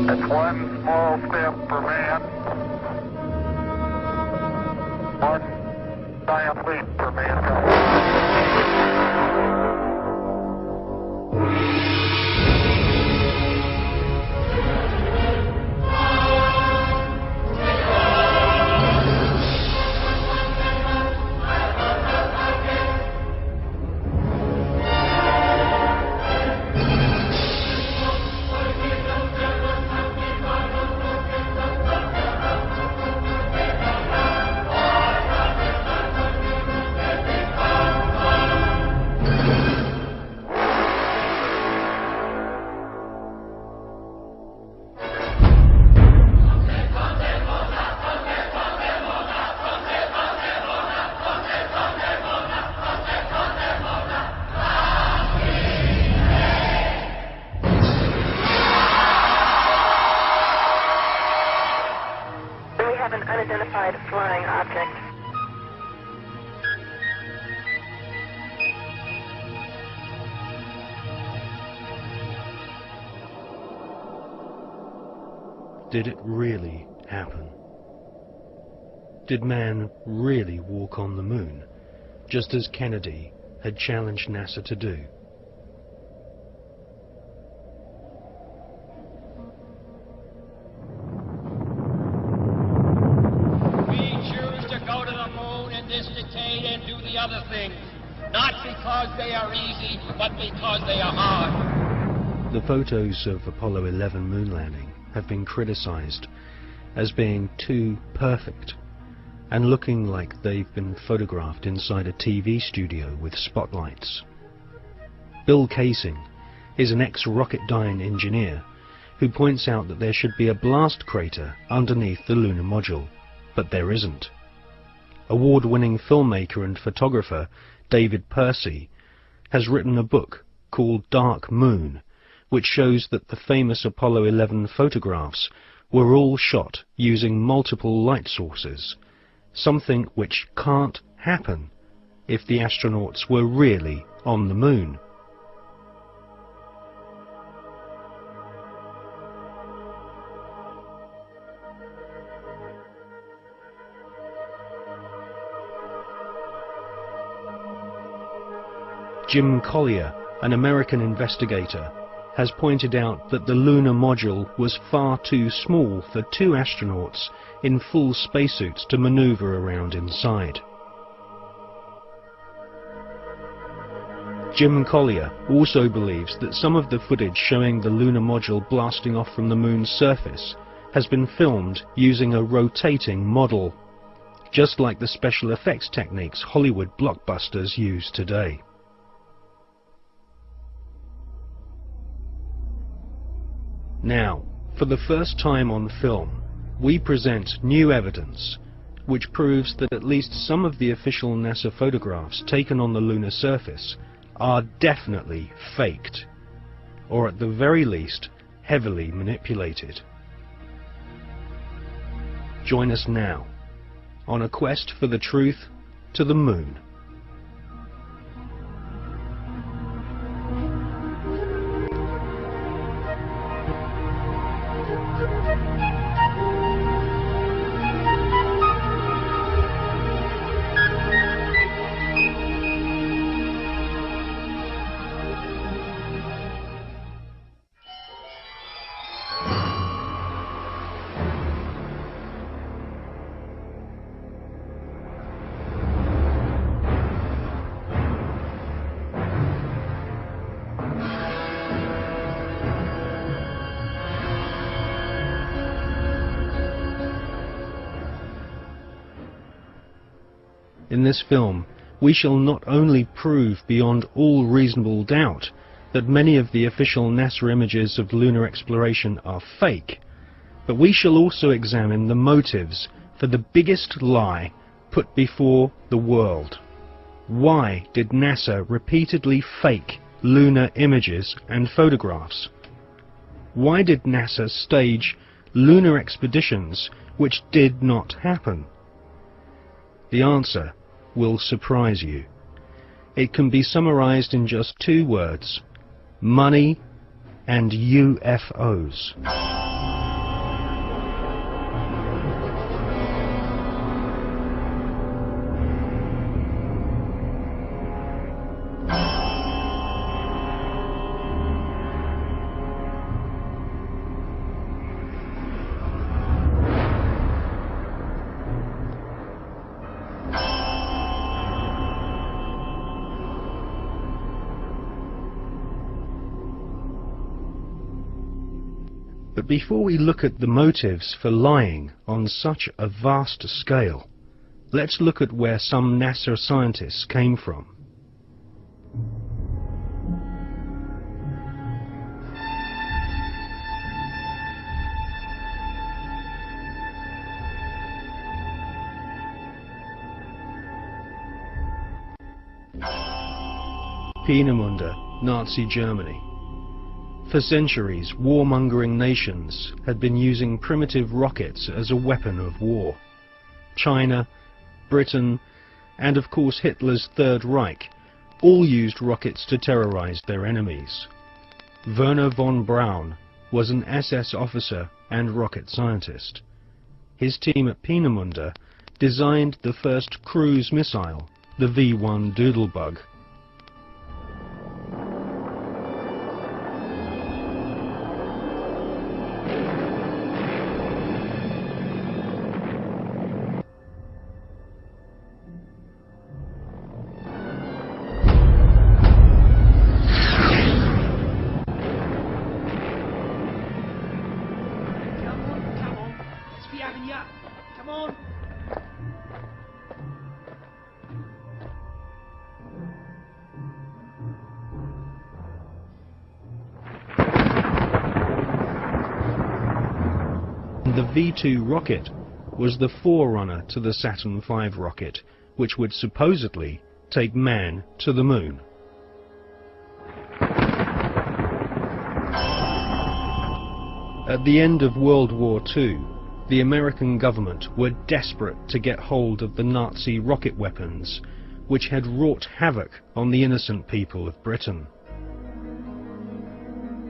It's one small step for man, one giant leap for mankind. An unidentified flying object. Did it really happen? Did man really walk on the moon, just as Kennedy had challenged NASA to do? Other things, not because they are easy, but because they are hard. The photos of Apollo 11 moon landing have been criticized as being too perfect and looking like they've been photographed inside a TV studio with spotlights. Bill Casing is an ex-Rocketdyne engineer who points out that there should be a blast crater underneath the lunar module, but there isn't. Award-winning filmmaker and photographer David Percy has written a book called Dark Moon, which shows that the famous Apollo 11 photographs were all shot using multiple light sources, something which can't happen if the astronauts were really on the moon. Jim Collier, an American investigator, has pointed out that the lunar module was far too small for two astronauts in full spacesuits to maneuver around inside. Jim Collier also believes that some of the footage showing the lunar module blasting off from the moon's surface has been filmed using a rotating model, just like the special effects techniques Hollywood blockbusters use today. Now, for the first time on film, we present new evidence which proves that at least some of the official NASA photographs taken on the lunar surface are definitely faked, or at the very least, heavily manipulated. Join us now on a quest for the truth to the moon. In this film, we shall not only prove beyond all reasonable doubt that many of the official NASA images of lunar exploration are fake, but we shall also examine the motives for the biggest lie put before the world. Why did NASA repeatedly fake lunar images and photographs? Why did NASA stage lunar expeditions which did not happen? The answer will surprise you. It can be summarized in just 2 words: money and UFOs. But before we look at the motives for lying on such a vast scale, let's look at where some NASA scientists came from. Peenemünde, Nazi Germany. For centuries, warmongering nations had been using primitive rockets as a weapon of war. China, Britain, and of course Hitler's Third Reich all used rockets to terrorize their enemies. Werner von Braun was an SS officer and rocket scientist. His team at Peenemünde designed the first cruise missile, the V-1 Doodlebug. The V-2 rocket was the forerunner to the Saturn V rocket, which would supposedly take man to the moon. At the end of World War II, the American government were desperate to get hold of the Nazi rocket weapons, which had wrought havoc on the innocent people of Britain.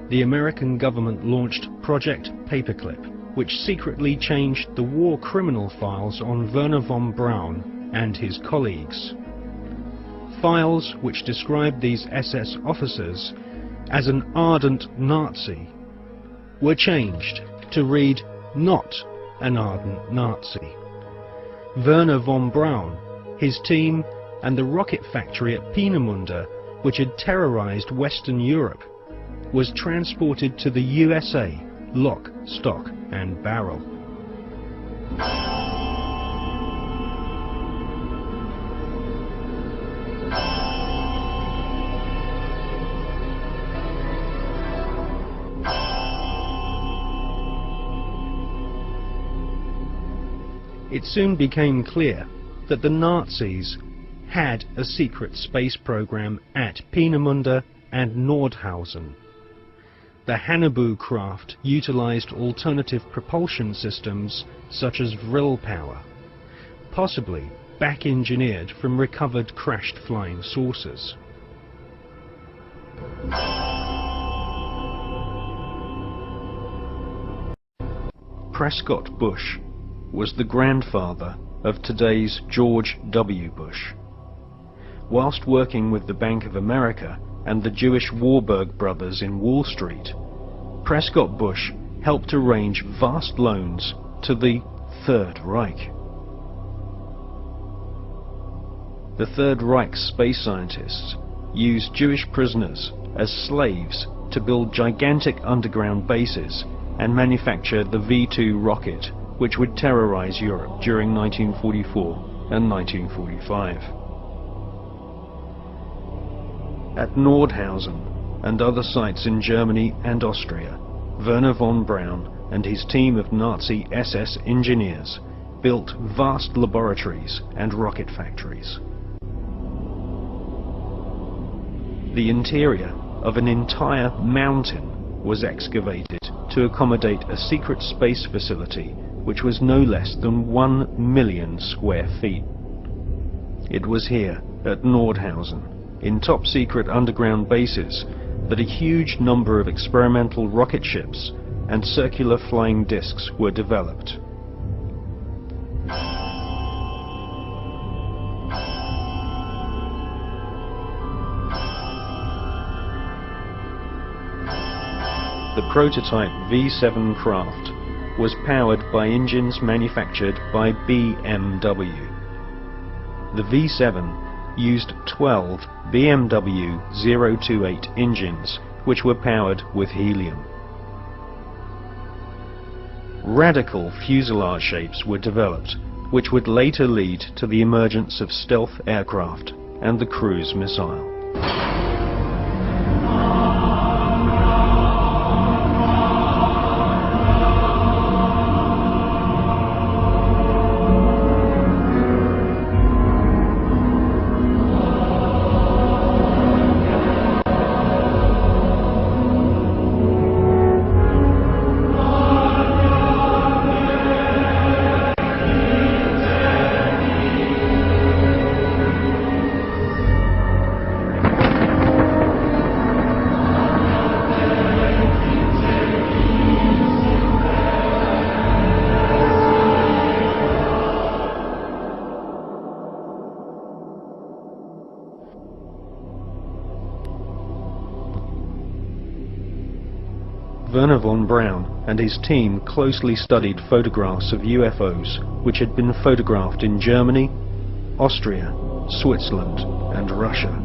The American government launched Project Paperclip, which secretly changed the war criminal files on Werner von Braun and his colleagues. Files which described these SS officers as an ardent Nazi were changed to read not an ardent Nazi. Werner von Braun, his team, and the rocket factory at Peenemünde, which had terrorized Western Europe, was transported to the USA, lock, stock, and barrel. It soon became clear that the Nazis had a secret space program at Peenemünde and Nordhausen. The Hannibal craft utilized alternative propulsion systems such as vril power, possibly back-engineered from recovered crashed flying saucers. Prescott Bush was the grandfather of today's George W. Bush. Whilst working with the Bank of America and the Jewish Warburg brothers in Wall Street, Prescott Bush helped arrange vast loans to the Third Reich. The Third Reich's space scientists used Jewish prisoners as slaves to build gigantic underground bases and manufacture the V-2 rocket, which would terrorize Europe during 1944 and 1945. At Nordhausen and other sites in Germany and Austria, Wernher von Braun and his team of Nazi SS engineers built vast laboratories and rocket factories. The interior of an entire mountain was excavated to accommodate a secret space facility which was no less than 1 million square feet. It was here, at Nordhausen, in top-secret underground bases, that a huge number of experimental rocket ships and circular flying discs were developed. The prototype V7 craft was powered by engines manufactured by BMW. The V7 used 12 BMW 028 engines, which were powered with helium. Radical fuselage shapes were developed, which would later lead to the emergence of stealth aircraft and the cruise missile. Wernher von Braun and his team closely studied photographs of UFOs which had been photographed in Germany, Austria, Switzerland, and Russia.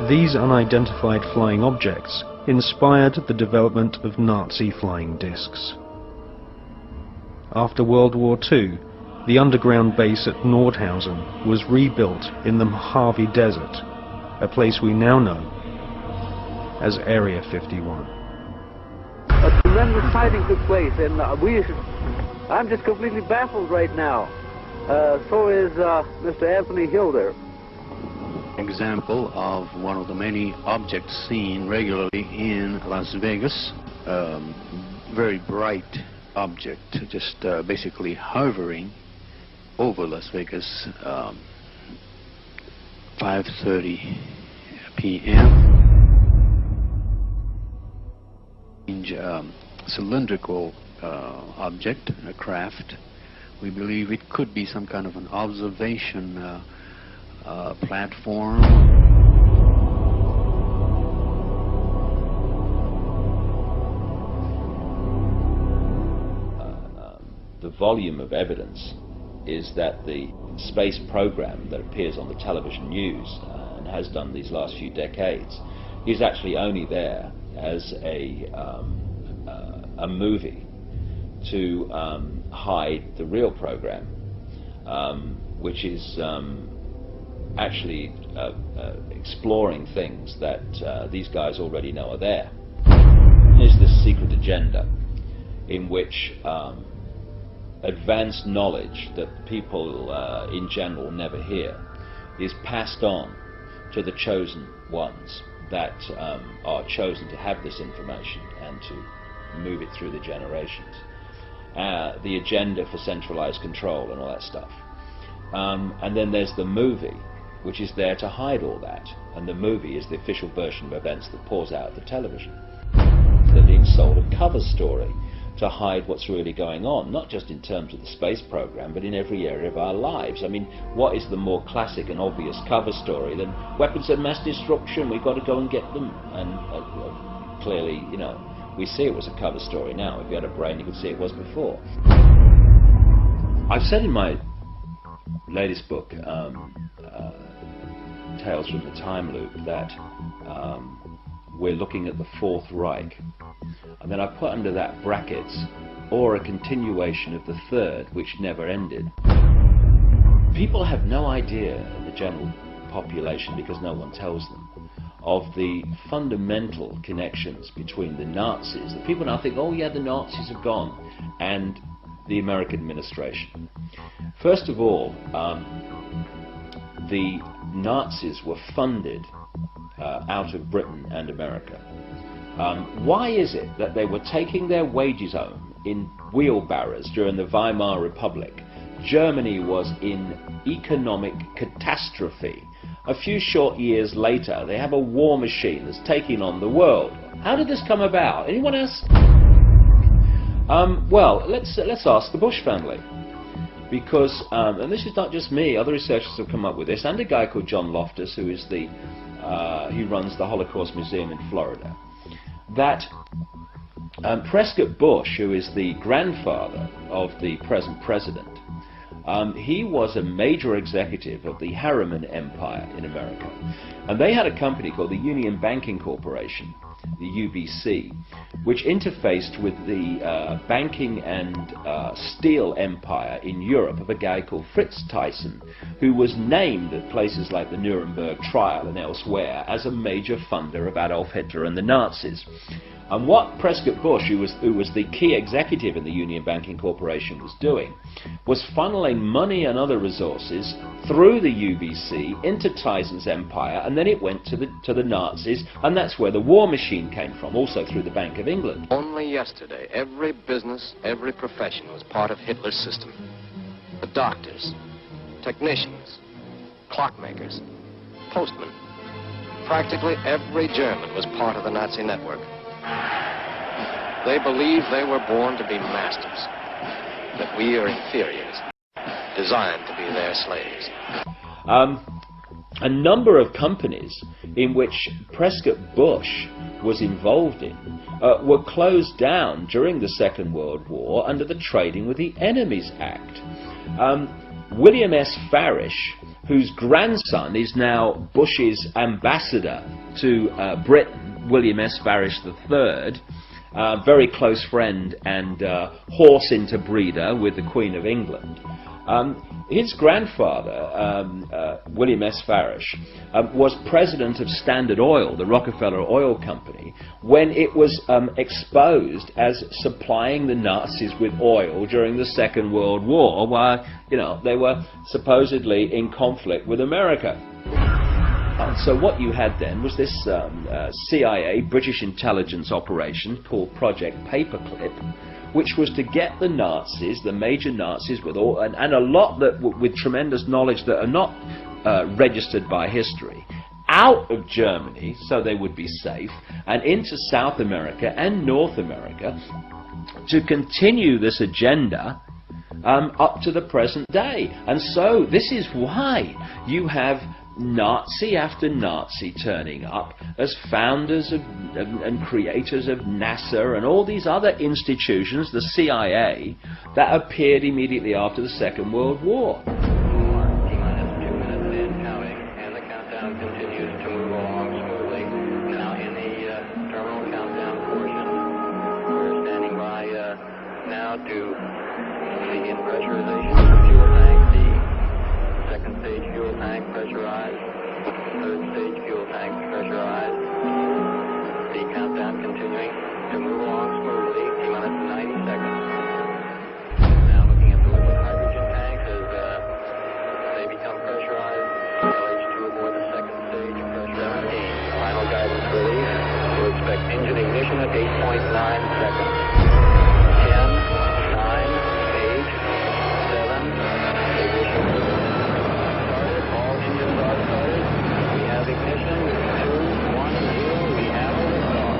These unidentified flying objects inspired the development of Nazi flying discs. After World War II, the underground base at Nordhausen was rebuilt in the Mojave Desert, a place we now know as Area 51. A tremendous fighting took place, and I'm just completely baffled right now. So is Mr. Anthony Hilder. Example of one of the many objects seen regularly in Las Vegas. Very bright object, just basically hovering over Las Vegas. 5:30 p.m. Cylindrical object, a craft. We believe it could be some kind of an observation platform. The volume of evidence is that the space program that appears on the television news and has done these last few decades is actually only there as a movie to hide the real program, which is actually exploring things that these guys already know are there. There's this secret agenda in which advanced knowledge that people in general never hear is passed on to the chosen ones that are chosen to have this information and to move it through the generations. The agenda for centralized control and all that stuff. And then there's the movie, which is there to hide all that. And the movie is the official version of events that pours out of the television. They're being sold a cover story to hide what's really going on, not just in terms of the space program, but in every area of our lives. I mean, what is the more classic and obvious cover story than weapons of mass destruction, we've got to go and get them? And clearly, you know, we see it was a cover story now. If you had a brain, you could see it was before. I've said in my latest book, Tales from the Time Loop, that we're looking at the Fourth Reich. And then I put under that brackets, or a continuation of the Third, which never ended. People have no idea, the general population, because no one tells them, of the fundamental connections between the Nazis. The people now think, oh yeah, the Nazis have gone, and the American administration. First of all, the Nazis were funded out of Britain and America. Why is it that they were taking their wages home in wheelbarrows during the Weimar Republic? Germany was in economic catastrophe. A few short years later, they have a war machine that's taking on the world. How did this come about? Anyone else? Well, let's ask the Bush family. Because, and this is not just me, other researchers have come up with this, and a guy called John Loftus, who is he runs the Holocaust Museum in Florida, that Prescott Bush, who is the grandfather of the present president, he was a major executive of the Harriman Empire in America. And they had a company called the Union Banking Corporation, the UBC, which interfaced with the banking and steel empire in Europe of a guy called Fritz Thyssen, who was named at places like the Nuremberg trial and elsewhere as a major funder of Adolf Hitler and the Nazis. And what Prescott Bush, who was the key executive in the Union Banking Corporation, was doing was funneling money and other resources through the UBC into Thyssen's empire, and then it went to the Nazis, and that's where the war machine came from, also through the Bank of England. Only yesterday, every business, every profession was part of Hitler's system. The doctors, technicians, clockmakers, postmen. Practically every German was part of the Nazi network. They believe they were born to be masters, that we are inferiors, designed to be their slaves. A number of companies in which Prescott Bush was involved in were closed down during the Second World War under the Trading with the Enemies Act. William S. Farish, whose grandson is now Bush's ambassador to Britain, William S. Farish III, very close friend and horse interbreeder with the Queen of England, His grandfather, William S. Farish, was president of Standard Oil, the Rockefeller Oil Company, when it was exposed as supplying the Nazis with oil during the Second World War, while they were supposedly in conflict with America. So what you had then was this CIA, British intelligence operation called Project Paperclip, which was to get the Nazis, the major Nazis, with all and a lot that with tremendous knowledge that are not registered by history, out of Germany so they would be safe, and into South America and North America to continue this agenda up to the present day. And so this is why you have Nazi after Nazi turning up as founders of, and creators of NASA and all these other institutions, the CIA, that appeared immediately after the Second World War. T-minus 2 minutes in, counting, and the countdown continues to move along smoothly. Now in the terminal countdown portion, we're standing by now to begin pressurization of the fuel tank. The second stage fuel tank pressurized. Third stage fuel tank pressurized. The countdown continuing to move along smoothly. T-minus 90 seconds. Now looking at the liquid hydrogen tanks as they become pressurized. LH2 aboard the second stage pressure. 17. Final guidance release. We'll expect engine ignition at 8.9 seconds. 10, 9, 8, 7, ignition. Started. All engines are started. We have ignition. 2, 1, 0. We have a liftoff.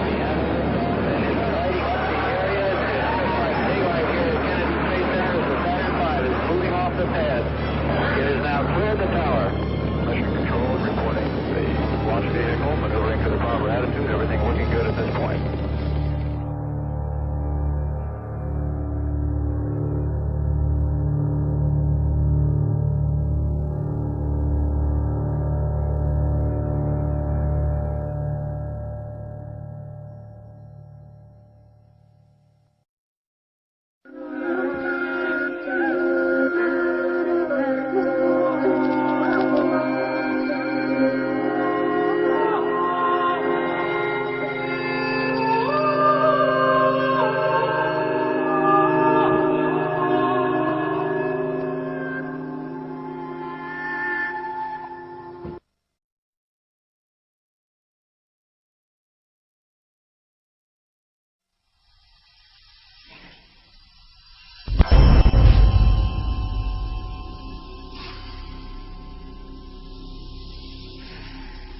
We have a liftoff, and it's lighting up the area. It's just like daylight here at Kennedy Space Center as the Saturn V is moving off the pad. It has now cleared the tower. Mission control reporting. The launch vehicle maneuvering to the proper attitude. Everything looking good at this point.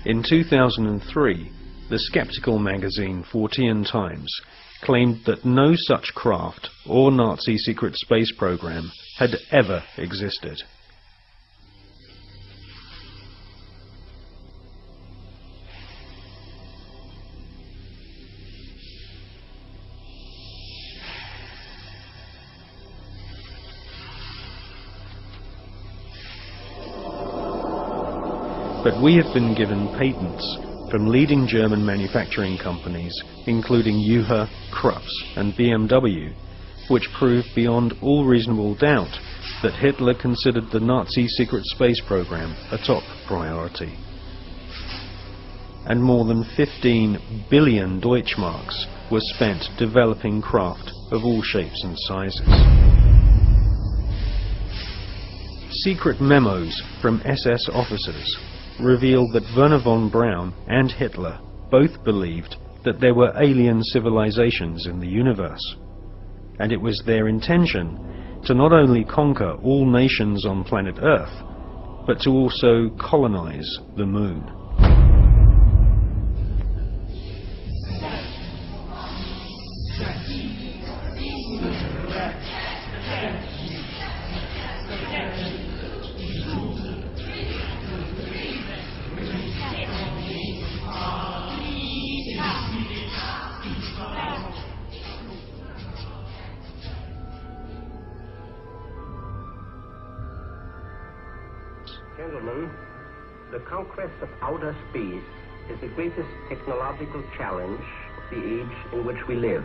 In 2003, the skeptical magazine Fortean Times claimed that no such craft or Nazi secret space program had ever existed. But we have been given patents from leading German manufacturing companies, including UHA, Krups and BMW, which prove beyond all reasonable doubt that Hitler considered the Nazi secret space program a top priority. And more than 15 billion Deutschmarks were spent developing craft of all shapes and sizes. Secret memos from SS officers revealed that Werner von Braun and Hitler both believed that there were alien civilizations in the universe, and it was their intention to not only conquer all nations on planet Earth, but to also colonize the moon. Gentlemen, the conquest of outer space is the greatest technological challenge of the age in which we live.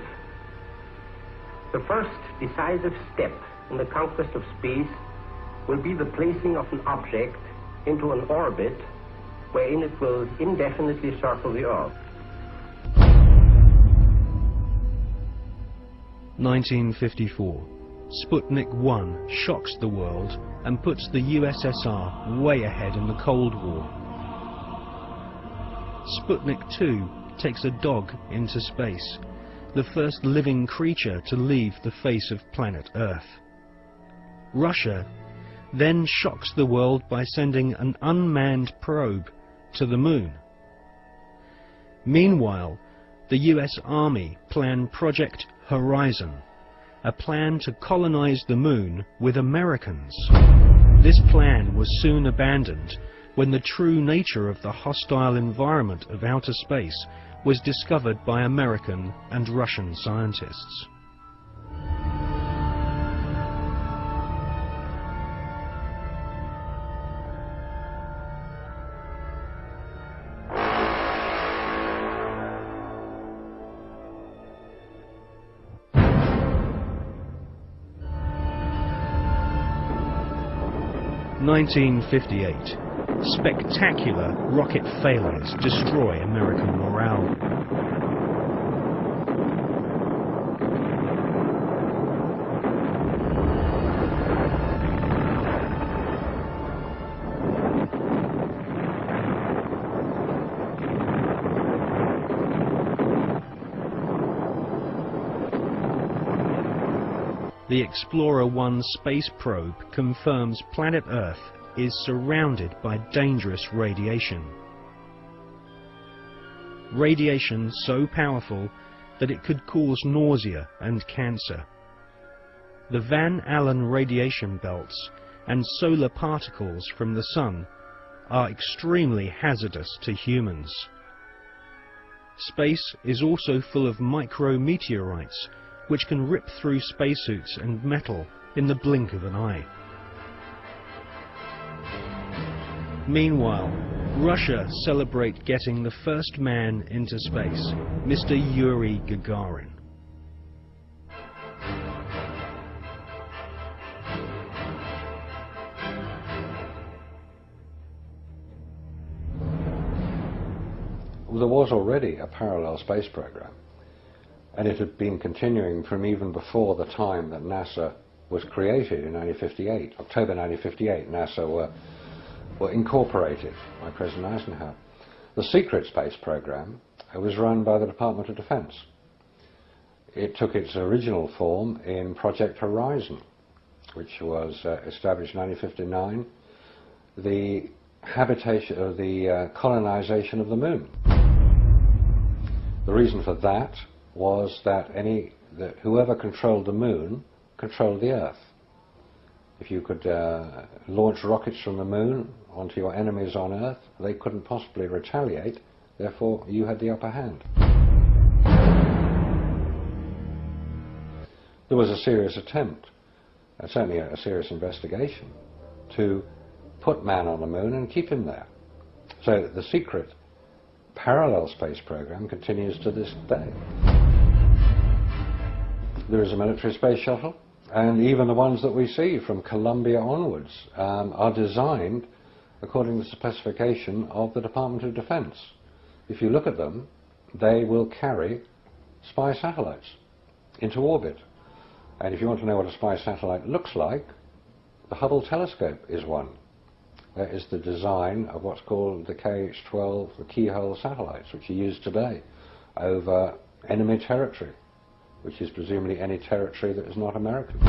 The first decisive step in the conquest of space will be the placing of an object into an orbit wherein it will indefinitely circle the Earth. 1954. Sputnik 1 shocks the world and puts the USSR way ahead in the Cold War. Sputnik 2 takes a dog into space, the first living creature to leave the face of planet Earth. Russia then shocks the world by sending an unmanned probe to the moon. Meanwhile, the US Army plan Project Horizon, a plan to colonize the moon with Americans. This plan was soon abandoned when the true nature of the hostile environment of outer space was discovered by American and Russian scientists. (1958). Spectacular rocket failures destroy American morale. The Explorer 1 space probe confirms planet Earth is surrounded by dangerous radiation. Radiation so powerful that it could cause nausea and cancer. The Van Allen radiation belts and solar particles from the Sun are extremely hazardous to humans. Space is also full of micrometeorites which can rip through spacesuits and metal in the blink of an eye. Meanwhile, Russia celebrate getting the first man into space, Mr. Yuri Gagarin. Well, there was already a parallel space program, and it had been continuing from even before the time that NASA was created in 1958. October 1958, NASA were incorporated by President Eisenhower. The secret space program was run by the Department of Defense. It took its original form in Project Horizon, which was established in 1959, the habitation of the colonization of the moon. The reason for that was that whoever controlled the moon controlled the Earth. If you could launch rockets from the moon onto your enemies on Earth, they couldn't possibly retaliate, therefore you had the upper hand. There was a serious attempt, certainly a serious investigation, to put man on the moon and keep him there. So the secret parallel space program continues to this day. There is a military space shuttle, and even the ones that we see from Columbia onwards are designed according to the specification of the Department of Defense. If you look at them, they will carry spy satellites into orbit. And if you want to know what a spy satellite looks like, the Hubble telescope is one. That is the design of what's called the KH-12, the keyhole satellites, which are used today over enemy territory, which is presumably any territory that is not American.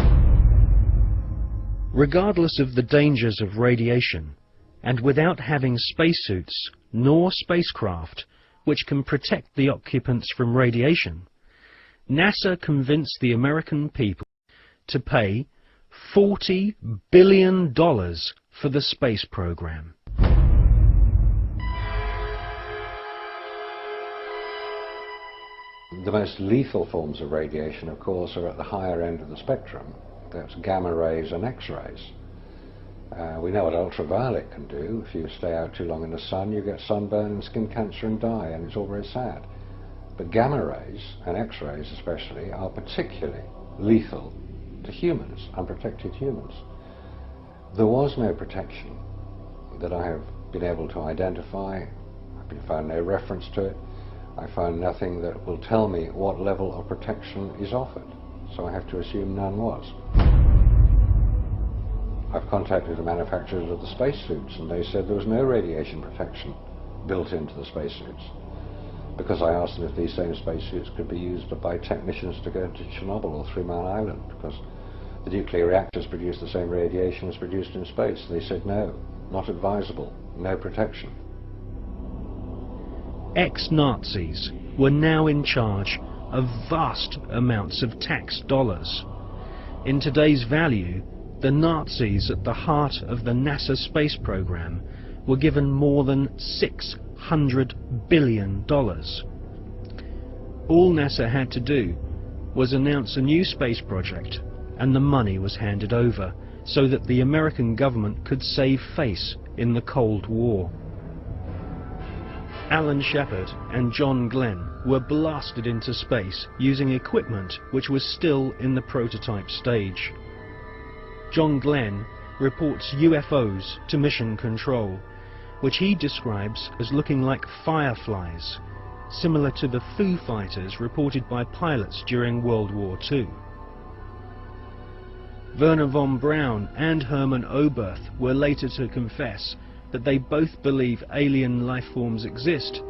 Regardless of the dangers of radiation, and without having spacesuits nor spacecraft which can protect the occupants from radiation, NASA convinced the American people to pay $40 billion for the space program. The most lethal forms of radiation, of course, are at the higher end of the spectrum. That's gamma rays and X-rays. We know what ultraviolet can do. If you stay out too long in the sun, you get sunburn and skin cancer and die, and it's all very sad. But gamma rays, and X-rays especially, are particularly lethal to humans, unprotected humans. There was no protection that I have been able to identify. I've found no reference to it. I found nothing that will tell me what level of protection is offered, so I have to assume none was. I've contacted the manufacturers of the spacesuits, and they said there was no radiation protection built into the spacesuits, because I asked them if these same spacesuits could be used by technicians to go to Chernobyl or 3 Mile Island, because the nuclear reactors produce the same radiation as produced in space. They said no, not advisable, no protection. Ex-Nazis were now in charge of vast amounts of tax dollars. In today's value, the Nazis at the heart of the NASA space program were given more than $600 billion. All NASA had to do was announce a new space project, and the money was handed over so that the American government could save face in the Cold War. Alan Shepard and John Glenn were blasted into space using equipment which was still in the prototype stage. John Glenn reports UFOs to Mission Control, which he describes as looking like fireflies, similar to the Foo Fighters reported by pilots during World War II. Werner von Braun and Hermann Oberth were later to confess that they both believe alien life forms exist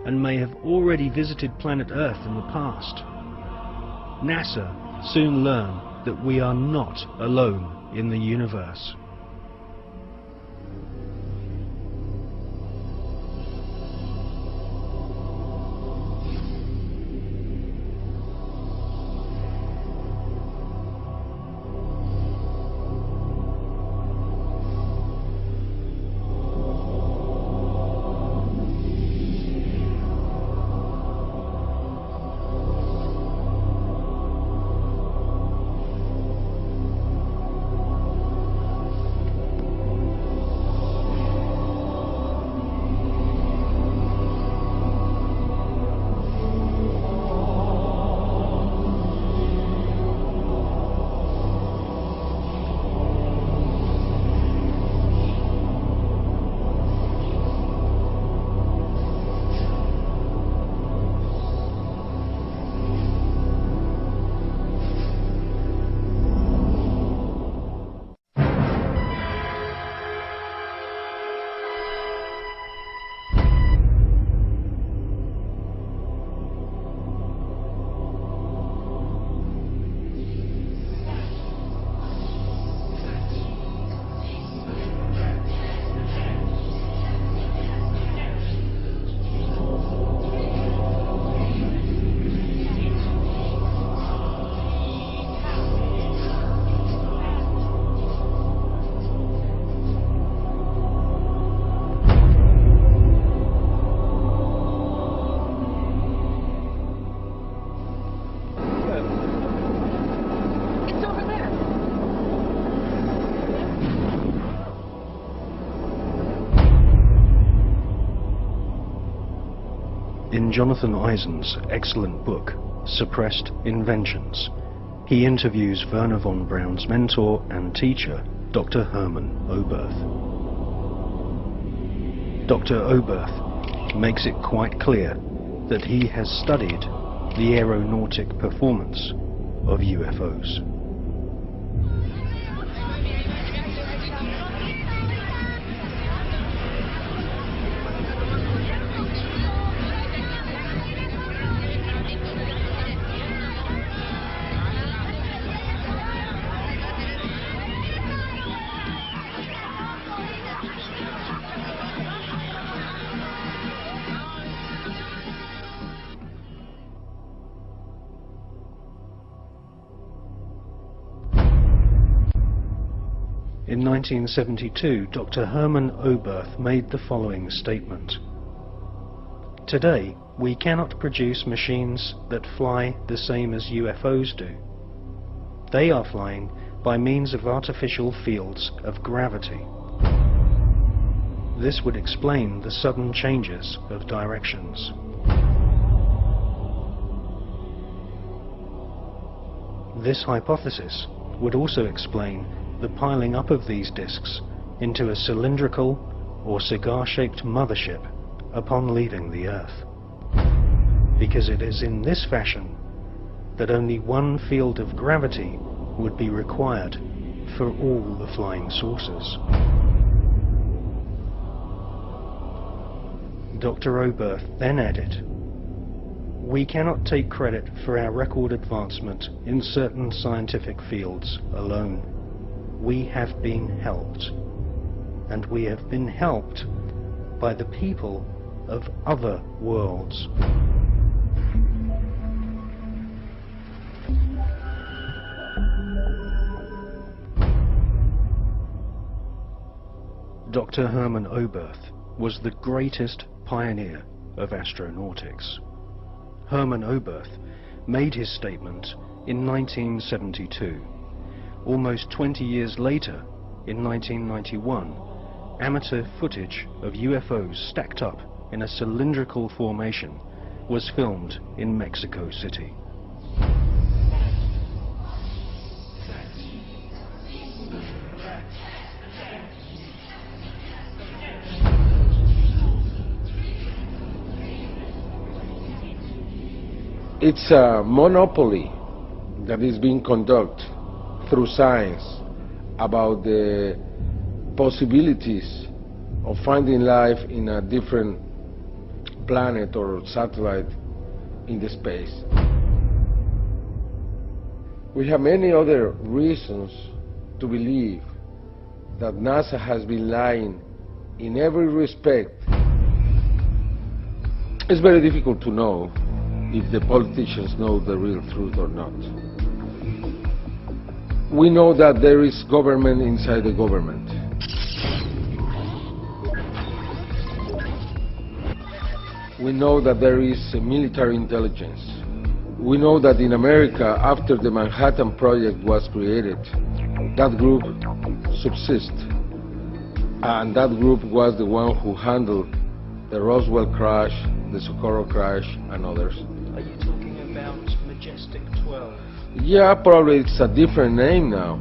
and may have already visited planet Earth in the past. NASA soon learned that we are not alone in the universe. In Jonathan Eisen's excellent book, Suppressed Inventions, he interviews Werner von Braun's mentor and teacher, Dr. Hermann Oberth. Dr. Oberth makes it quite clear that he has studied the aeronautic performance of UFOs. In 1972, Dr. Hermann Oberth made the following statement. Today, we cannot produce machines that fly the same as UFOs do. They are flying by means of artificial fields of gravity. This would explain the sudden changes of directions. This hypothesis would also explain the piling up of these disks into a cylindrical or cigar-shaped mothership upon leaving the Earth. Because it is in this fashion that only one field of gravity would be required for all the flying saucers. Dr. Oberth then added, "We cannot take credit for our record advancement in certain scientific fields alone. We have been helped, and we have been helped by the people of other worlds." Dr. Hermann Oberth was the greatest pioneer of astronautics. Hermann Oberth made his statement in 1972. Almost 20 years later, in 1991, amateur footage of UFOs stacked up in a cylindrical formation was filmed in Mexico City. It's a monopoly that is being conducted through science about the possibilities of finding life in a different planet or satellite in the space. We have many other reasons to believe that NASA has been lying in every respect. It's very difficult to know if the politicians know the real truth or not. We know that there is government inside the government. We know that there is military intelligence. We know that in America, after the Manhattan Project was created, that group subsists. And that group was the one who handled the Roswell crash, the Socorro crash, and others. Are you talking about Majestic 12? Yeah, probably it's a different name now.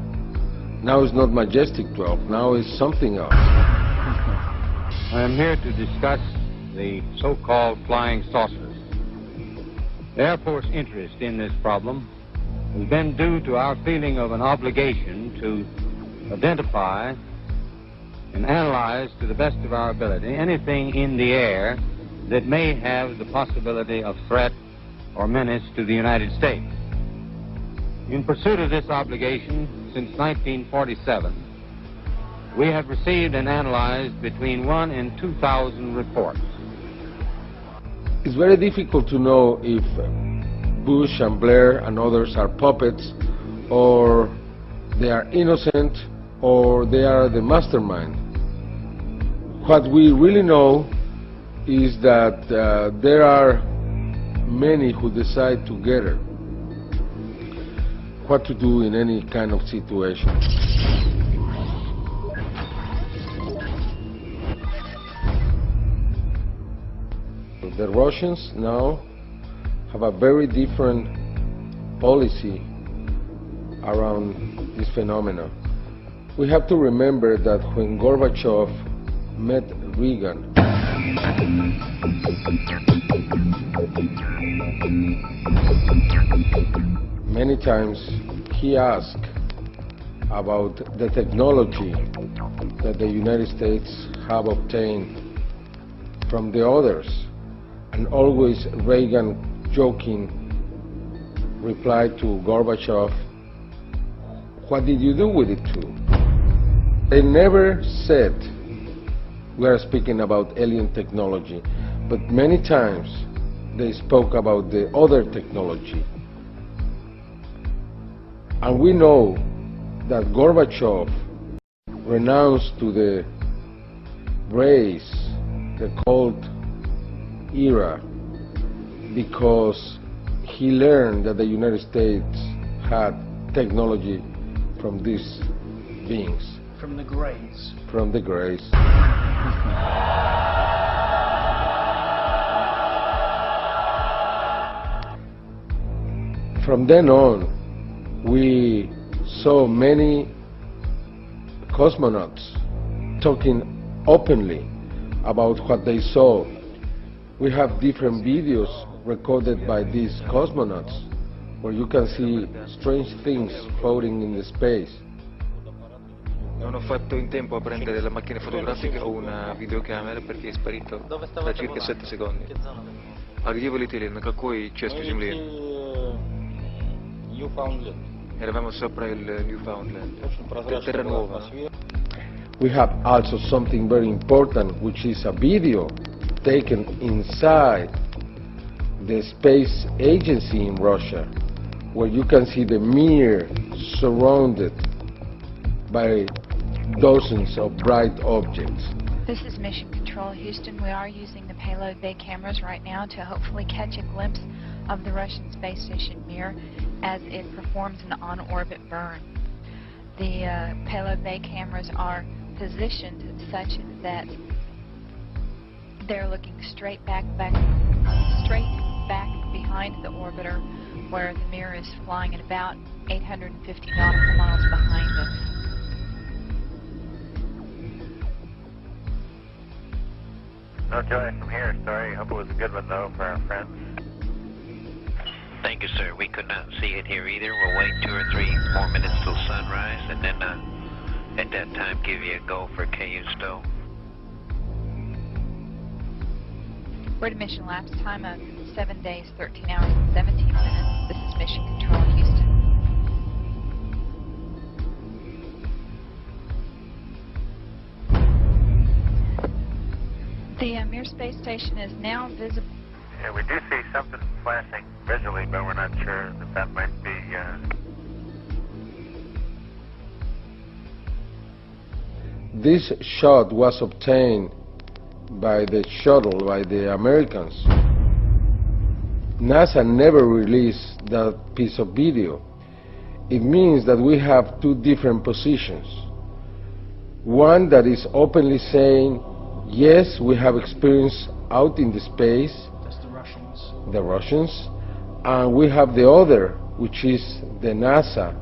Now it's not Majestic 12, now it's something else. I am here to discuss the so-called flying saucers. The Air Force interest in this problem has been due to our feeling of an obligation to identify and analyze to the best of our ability anything in the air that may have the possibility of threat or menace to the United States. In pursuit of this obligation, since 1947, we have received and analyzed between 1,000 and 2,000 reports. It's very difficult to know if Bush and Blair and others are puppets, or they are innocent, or they are the mastermind. What we really know is that there are many who decide together what to do in any kind of situation. The Russians now have a very different policy around this phenomena. We have to remember that when Gorbachev met Reagan, many times he asked about the technology that the United States have obtained from the others, and always Reagan, joking, replied to Gorbachev, "What did you do with it too?" They never said we are speaking about alien technology, but many times they spoke about the other technology. And we know that Gorbachev renounced to the race, the Cold era, because he learned that the United States had technology from these beings. From the Greys. From the Greys. From then on, we saw many cosmonauts talking openly about what they saw. We have different videos recorded by these cosmonauts where you can see strange things floating in the space. Non ho fatto in tempo a prendere la macchina fotografica o una videocamera perché è sparito da circa 7 secondi. А где вы летели? На какой части Земли? Eravamo sopra il Newfoundland. Terra nuova. We have also something very important, which is a video taken inside the space agency in Russia, where you can see the Mir surrounded by dozens of bright objects. This is Mission Control Houston. We are using the payload bay cameras right now to hopefully catch a glimpse of the Russian space station Mir as it performs an on-orbit burn. The payload bay cameras are positioned such that they're looking straight back behind the orbiter, where the Mir is flying at about 850 nautical miles behind us. No joy from here, sorry. Hope it was a good one, though, for our friends. Thank you, sir. We could not see it here either. We'll wait 2 or 3 more minutes till sunrise, and then at that time give you a go for KU stow. We're at a mission lapse time of 7 days, 13 hours, and 17 minutes. This is Mission Control Houston. The Mir space station is now visible. Yeah, we do see something flashing visually, but we're not sure that that might be... This shot was obtained by the shuttle, by the Americans. NASA never released that piece of video. It means that we have 2 different positions. One that is openly saying, yes, we have experience out in the space. That's the Russians. And we have the other, which is the NASA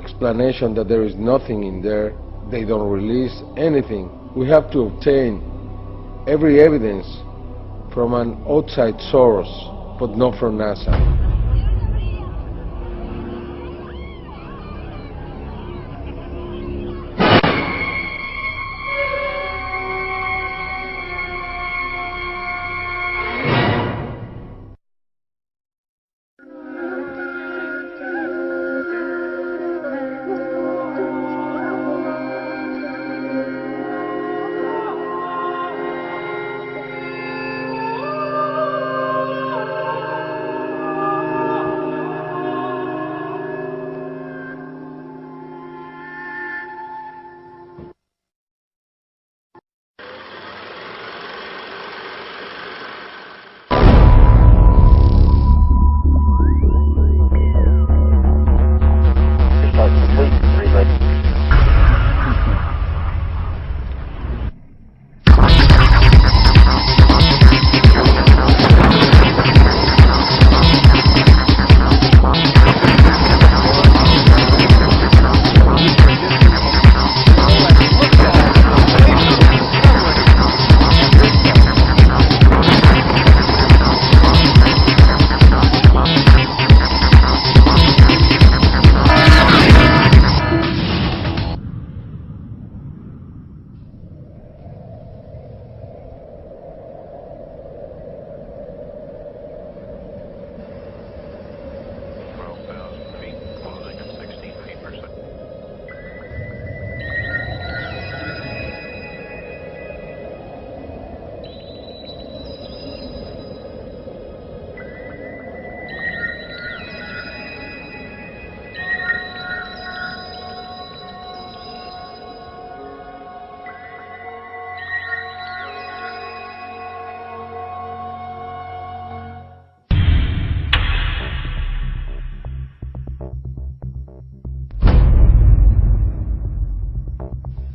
explanation that there is nothing in there. They don't release anything. We have to obtain every evidence from an outside source, but not from NASA.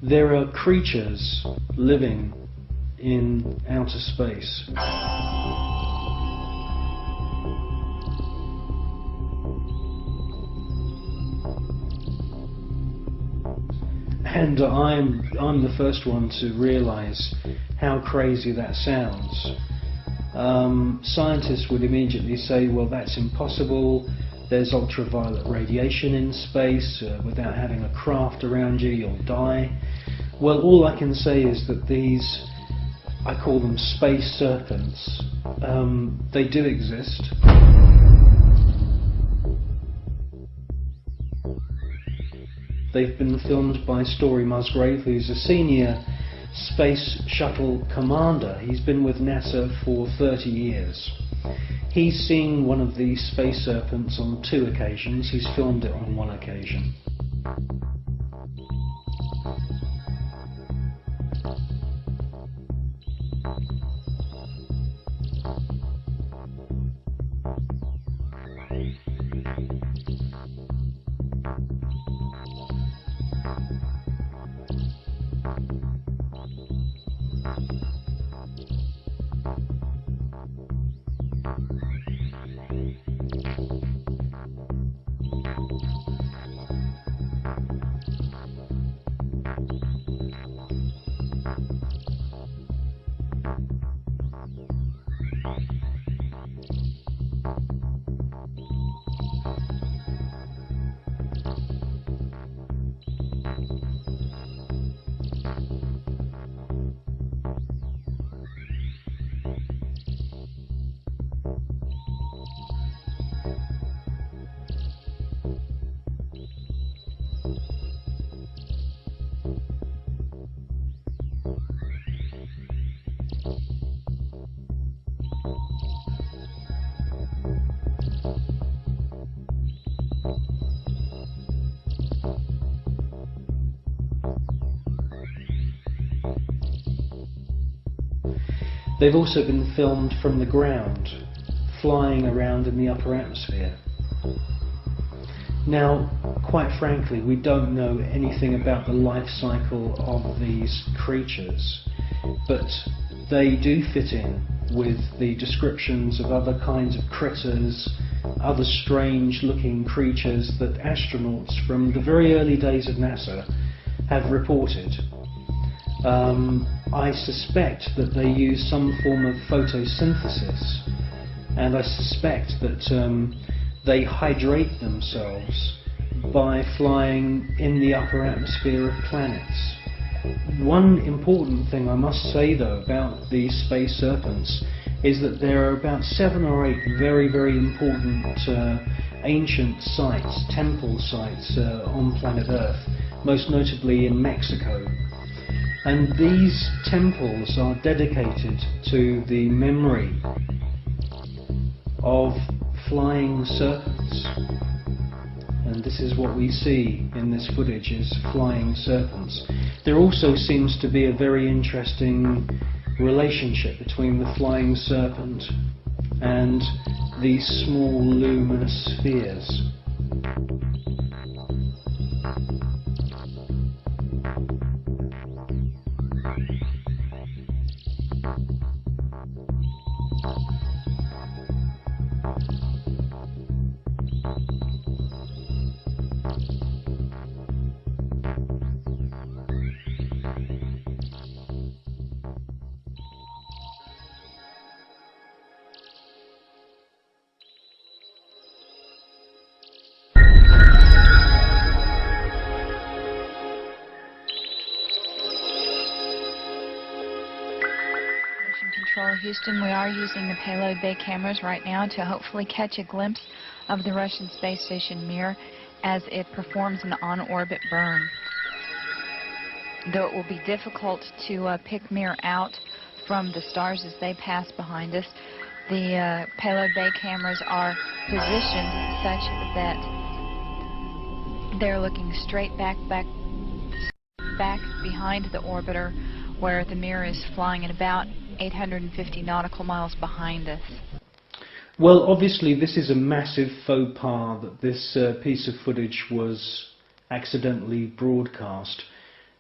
There are creatures living in outer space. And I'm the first one to realize how crazy that sounds. Scientists would immediately say, well, that's impossible. There's ultraviolet radiation in space. Without having a craft around you, you'll die. Well, all I can say is that these, I call them space serpents, they do exist. They've been filmed by Story Musgrave, who's a senior space shuttle commander. He's been with NASA for 30 years. He's seen one of these space serpents on 2 occasions. He's filmed it on 1 occasion. They've also been filmed from the ground, flying around in the upper atmosphere. Now, quite frankly, we don't know anything about the life cycle of these creatures, but they do fit in with the descriptions of other kinds of critters, other strange looking creatures that astronauts from the very early days of NASA have reported. I suspect that they use some form of photosynthesis, and I suspect that they hydrate themselves by flying in the upper atmosphere of planets. One important thing I must say though about these space serpents is that there are about 7 or 8 very, very important ancient sites, temple sites on planet Earth, most notably in Mexico. And these temples are dedicated to the memory of flying serpents. And this is what we see in this footage, is flying serpents. There also seems to be a very interesting relationship between the flying serpent and these small luminous spheres. Control Houston, we are using the payload bay cameras right now to hopefully catch a glimpse of the Russian space station Mir as it performs an on-orbit burn. Though it will be difficult to pick Mir out from the stars as they pass behind us, the payload bay cameras are positioned such that they're looking straight back behind the orbiter, where the Mir is flying at about 850 nautical miles behind us. Well, obviously this is a massive faux pas that this piece of footage was accidentally broadcast.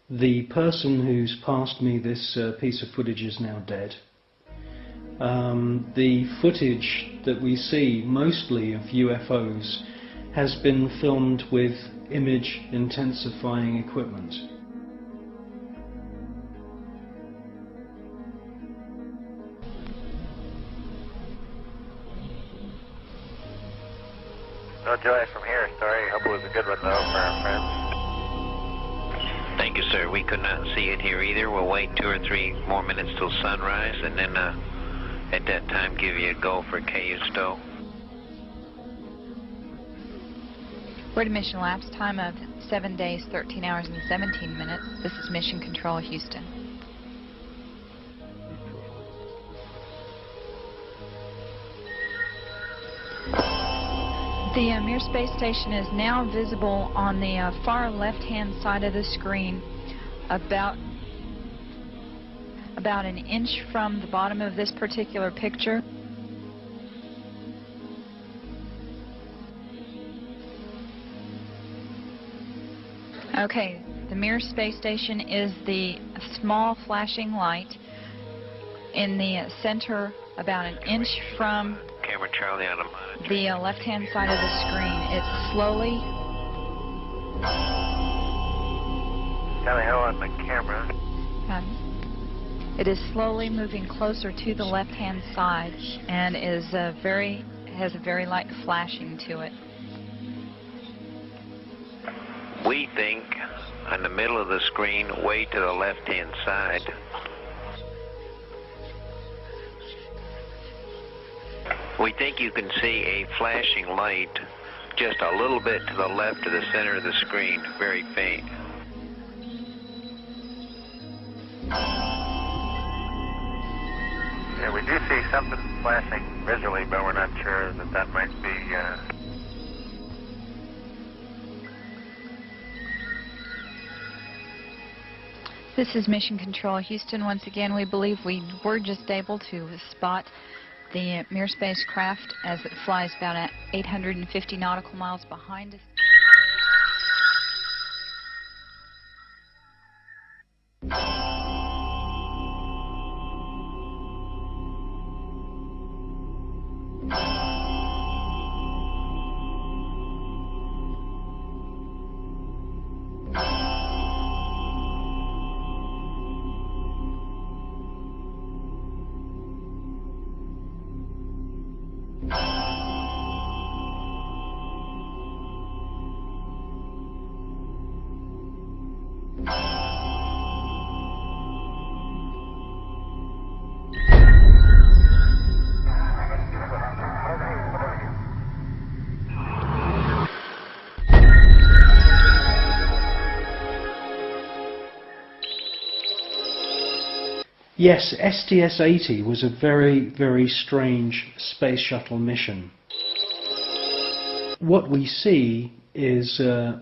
The person who's passed me this piece of footage is now dead. The footage that we see, mostly of UFOs, has been filmed with image intensifying equipment. enjoy from here, story. Hope it was a good one, though, for our friends. Thank you, sir. We could not see it here either. We'll wait 2 or 3 more minutes till sunrise, and then at that time give you a go for KU Stowe. We're at a mission elapsed time of 7 days, 13 hours, and 17 minutes. This is Mission Control, Houston. The Mir space station is now visible on the far left-hand side of the screen, about an inch from the bottom of this particular picture. Okay, the Mir space station is the small flashing light in the center, about an inch from Camera Charlie on a monitor. the left-hand side of the screen. It's slowly... Charlie Hill on the camera. It is slowly moving closer to the left-hand side and has a very light flashing to it. We think on the middle of the screen, way to the left-hand side. We think you can see a flashing light just a little bit to the left of the center of the screen, very faint. Yeah, we do see something flashing visually, but we're not sure that might be... This is Mission Control, Houston. Once again, we believe we were just able to spot the Mir spacecraft as it flies about 850 nautical miles behind us. Yes, STS-80 was a very, very strange space shuttle mission. What we see is a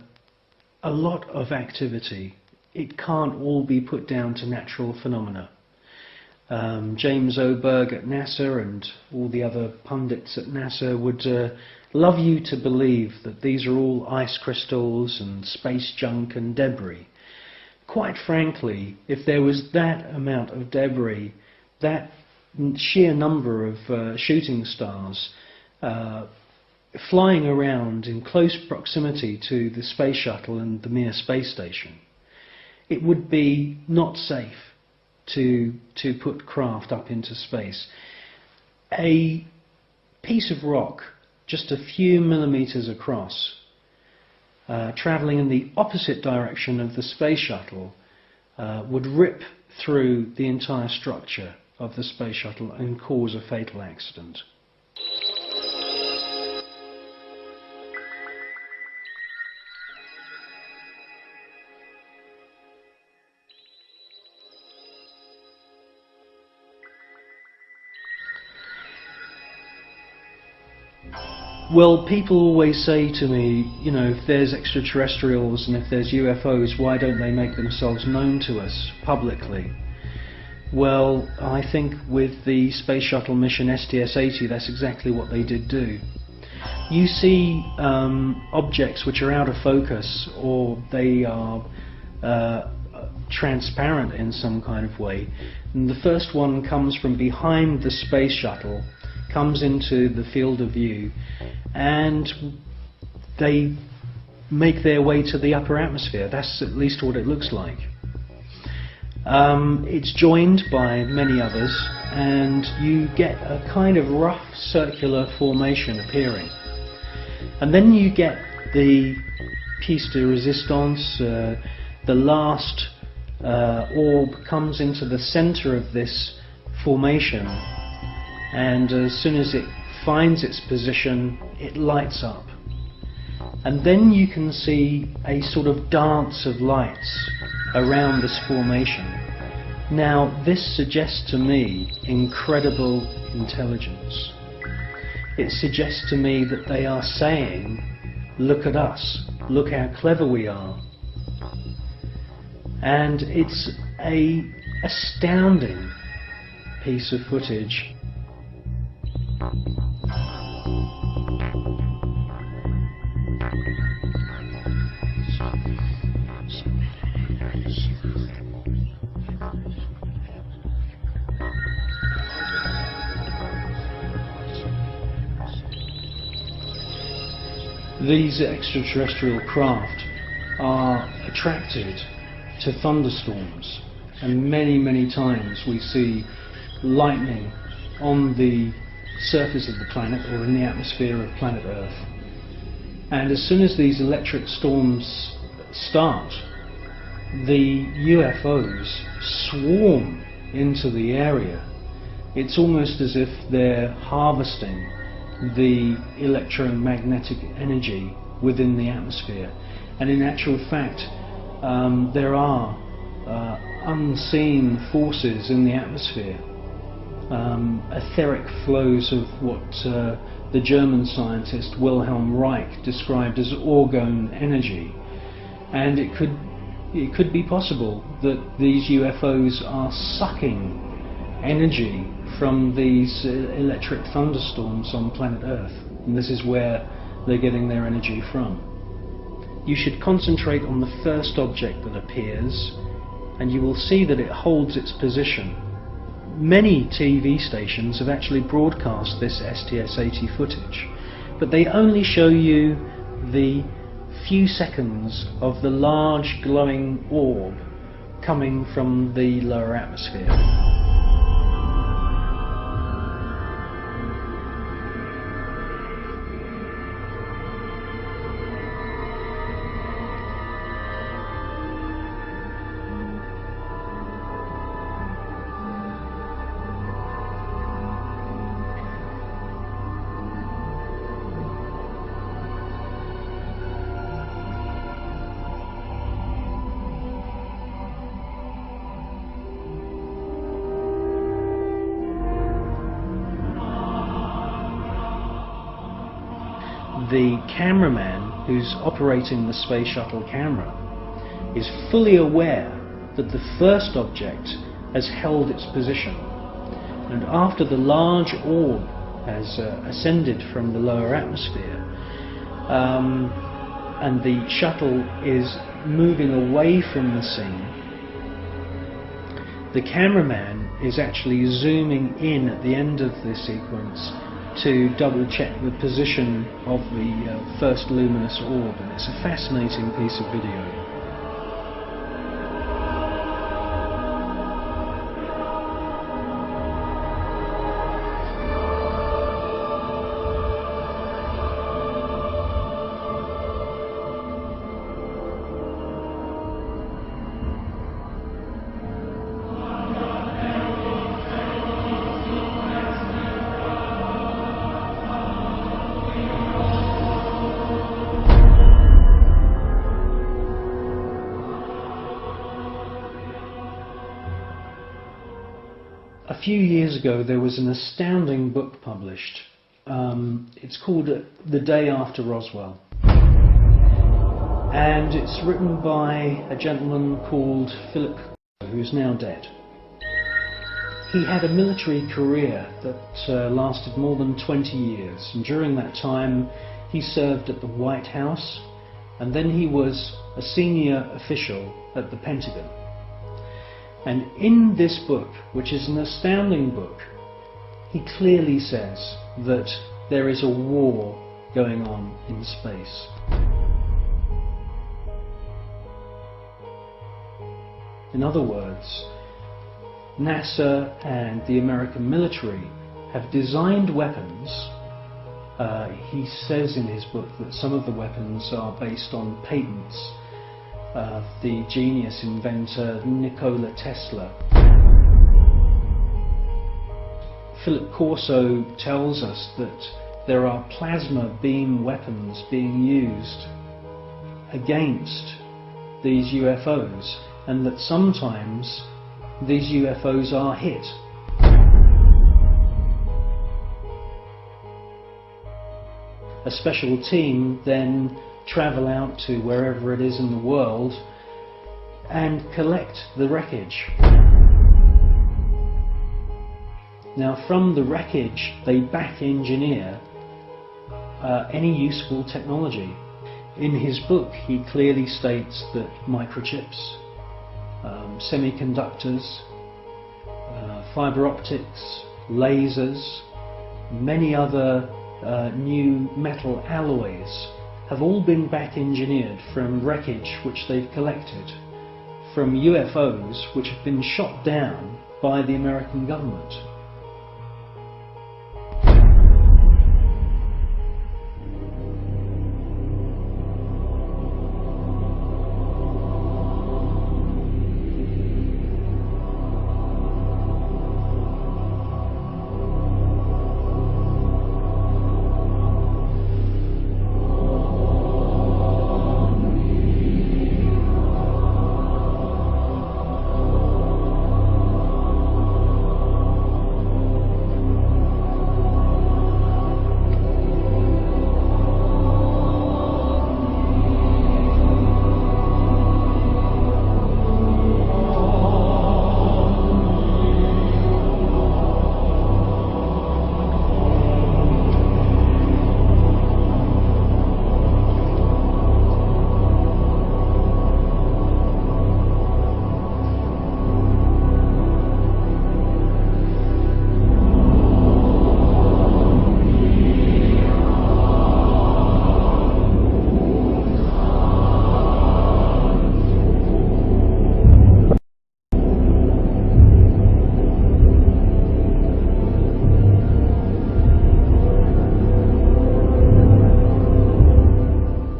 lot of activity. It can't all be put down to natural phenomena. James Oberg at NASA and all the other pundits at NASA would love you to believe that these are all ice crystals and space junk and debris. Quite frankly, if there was that amount of debris, that sheer number of shooting stars flying around in close proximity to the space shuttle and the Mir space station, it would be not safe to put craft up into space. A piece of rock just a few millimeters across, travelling in the opposite direction of the space shuttle, would rip through the entire structure of the space shuttle and cause a fatal accident. Well, people always say to me, you know, if there's extraterrestrials and if there's UFOs, why don't they make themselves known to us publicly? Well, I think with the space shuttle mission STS-80, that's exactly what they did do. You see objects which are out of focus, or they are transparent in some kind of way. And the first one comes from behind the space shuttle, comes into the field of view, and they make their way to the upper atmosphere. That's at least what it looks like. It's joined by many others, and you get a kind of rough circular formation appearing. And then you get the piece de resistance, the last orb comes into the center of this formation, and as soon as it finds its position, it lights up. And then you can see a sort of dance of lights around this formation. Now, this suggests to me incredible intelligence. It suggests to me that they are saying, look at us, look how clever we are. And it's an astounding piece of footage. These extraterrestrial craft are attracted to thunderstorms, and many times we see lightning on the surface of the planet or in the atmosphere of planet Earth. And as soon as these electric storms start, the UFOs swarm into the area. It's almost as if they're harvesting the electromagnetic energy within the atmosphere. And in actual fact, there are unseen forces in the atmosphere, etheric flows of what the German scientist Wilhelm Reich described as orgone energy. And it could be possible that these UFOs are sucking energy from these electric thunderstorms on planet Earth, and this is where they're getting their energy from. You should concentrate on the first object that appears, and you will see that it holds its position. Many TV stations have actually broadcast this STS-80 footage, but they only show you the few seconds of the large glowing orb coming from the lower atmosphere. The cameraman who's operating the space shuttle camera is fully aware that the first object has held its position, and after the large orb has ascended from the lower atmosphere and the shuttle is moving away from the scene, the cameraman is actually zooming in at the end of the sequence to double check the position of the first luminous orb, and it's a fascinating piece of video. A few years ago there was an astounding book published. It's called The Day After Roswell, and it's written by a gentleman called Philip, who's now dead. He had a military career that lasted more than 20 years, and during that time he served at the White House, and then he was a senior official at the Pentagon. And in this book, which is an astounding book, he clearly says that there is a war going on in space. In other words, NASA and the American military have designed weapons He says in his book that some of the weapons are based on patents of the genius inventor Nikola Tesla. Philip Corso tells us that there are plasma beam weapons being used against these UFOs, and that sometimes these UFOs are hit. A special team then travel out to wherever it is in the world and collect the wreckage. Now, from the wreckage they back engineer any useful technology. In his book he clearly states that microchips, semiconductors, fiber optics, lasers, many other new metal alloys have all been back engineered from wreckage which they've collected from UFOs which have been shot down by the American government.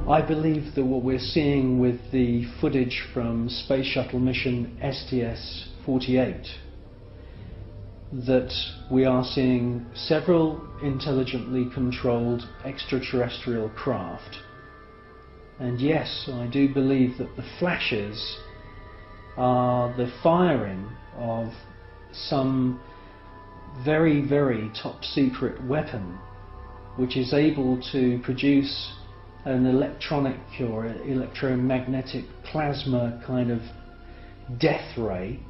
I believe that what we're seeing with the footage from Space Shuttle mission STS-48, that we are seeing several intelligently controlled extraterrestrial craft. And yes, I do believe that the flashes are the firing of some very, very top secret weapon which is able to produce an electronic or electromagnetic plasma kind of death ray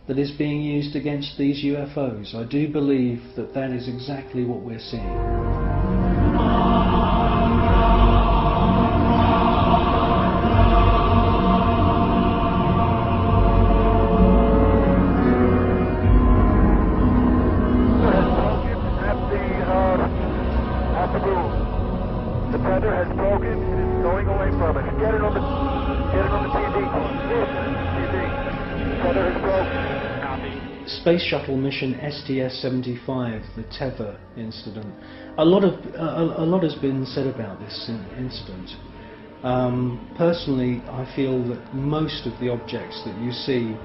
that is being used against these UFOs. I do believe that that is exactly what we're seeing. Space Shuttle mission STS-75, the tether incident. A lot has been said about this incident. Personally, I feel that most of the objects that you see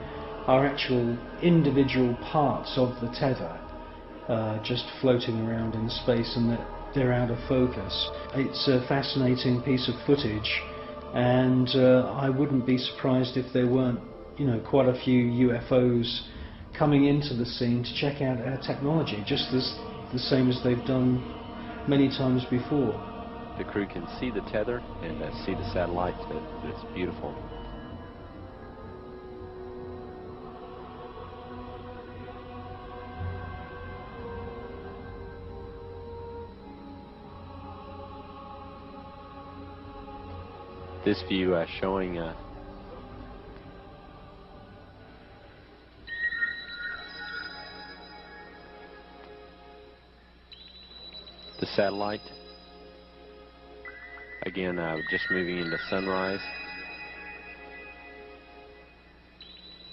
are actual individual parts of the tether, just floating around in space, and that they're out of focus. It's a fascinating piece of footage, and I wouldn't be surprised if there weren't, quite a few UFOs coming into the scene to check out our technology, just the same as they've done many times before. The crew can see the tether and see the satellite. It's beautiful. This view showing the satellite. Again, just moving into sunrise.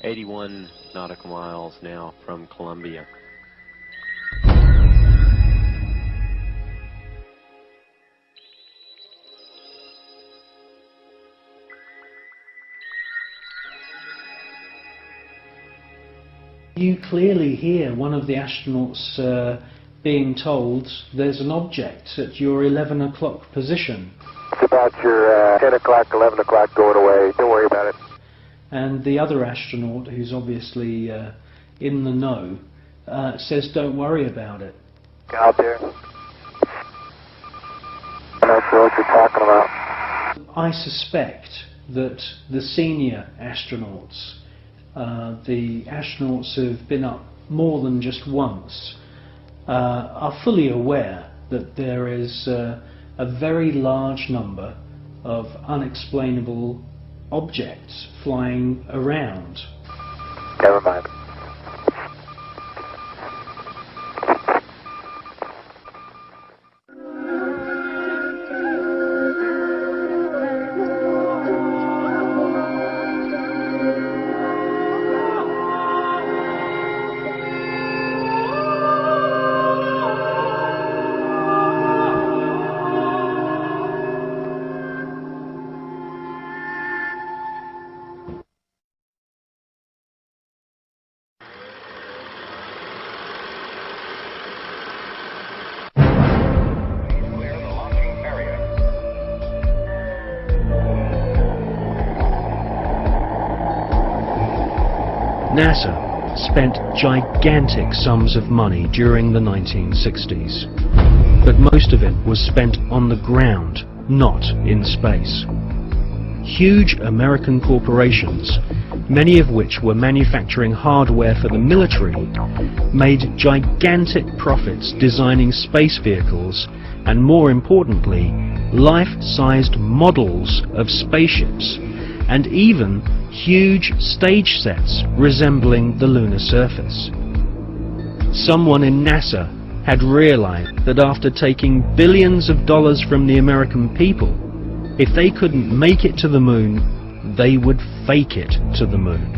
81 nautical miles now from Columbia. You clearly hear one of the astronauts being told there's an object at your 11 o'clock position. It's about your 10 o'clock, 11 o'clock going away. Don't worry about it. And the other astronaut, who's obviously in the know, says don't worry about it. Out there. I'm not sure what you're talking about. I suspect that the senior astronauts, the astronauts who've been up more than just once, are fully aware that there is a very large number of unexplainable objects flying around. Never mind. NASA spent gigantic sums of money during the 1960s, but most of it was spent on the ground, not in space. Huge American corporations, many of which were manufacturing hardware for the military, made gigantic profits designing space vehicles and, more importantly, life-sized models of spaceships, and even huge stage sets resembling the lunar surface. Someone in NASA had realized that after taking billions of dollars from the American people, if they couldn't make it to the moon, they would fake it to the moon.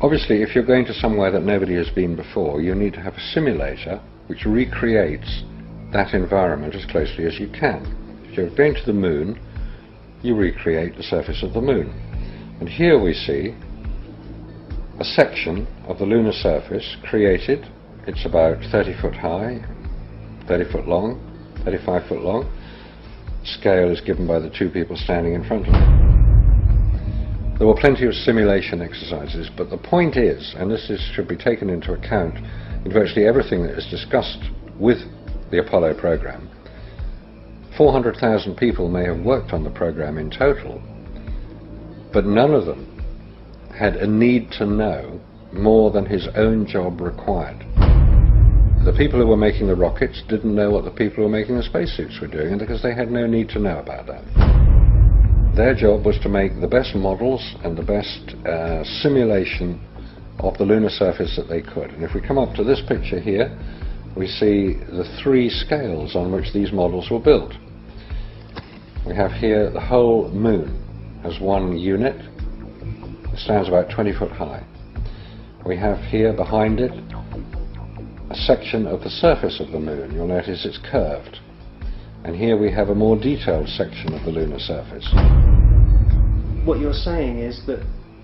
Obviously, if you're going to somewhere that nobody has been before, you need to have a simulator which recreates that environment as closely as you can. If you're going to the moon, you recreate the surface of the moon. And here we see a section of the lunar surface created. It's about 30 foot high, 30 foot long, 35 foot long. Scale is given by the two people standing in front of it. There were plenty of simulation exercises, but the point is, and this should be taken into account in virtually everything that is discussed with the Apollo program, 400,000 people may have worked on the program in total, but none of them had a need to know more than his own job required. The people who were making the rockets didn't know what the people who were making the spacesuits were doing, because they had no need to know about that. Their job was to make the best models and the best simulation of the lunar surface that they could. And if we come up to this picture here, we see the three scales on which these models were built. We have here the whole moon as one unit. It stands about 20 foot high. We have here behind it a section of the surface of the moon. You'll notice it's curved. And here we have a more detailed section of the lunar surface. What you're saying is that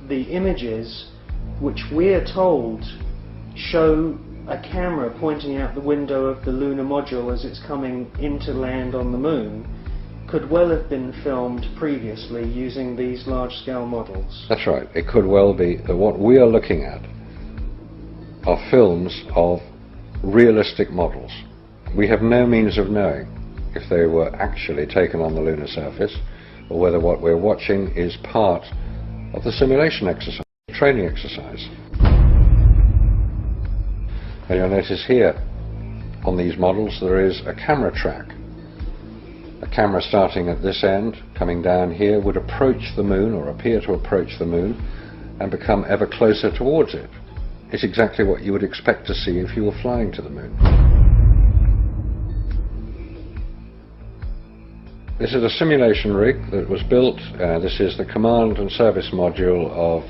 the images which we're told show a camera pointing out the window of the lunar module as it's coming into land on the moon could well have been filmed previously using these large-scale models. That's right. It could well be that what we are looking at are films of realistic models. We have no means of knowing if they were actually taken on the lunar surface, or whether what we're watching is part of the simulation exercise, training exercise. And you'll notice here on these models there is a camera track. A camera starting at this end, coming down here, would approach the moon, or appear to approach the moon, and become ever closer towards it. It's exactly what you would expect to see if you were flying to the moon. This is a simulation rig that was built. This is the command and service module of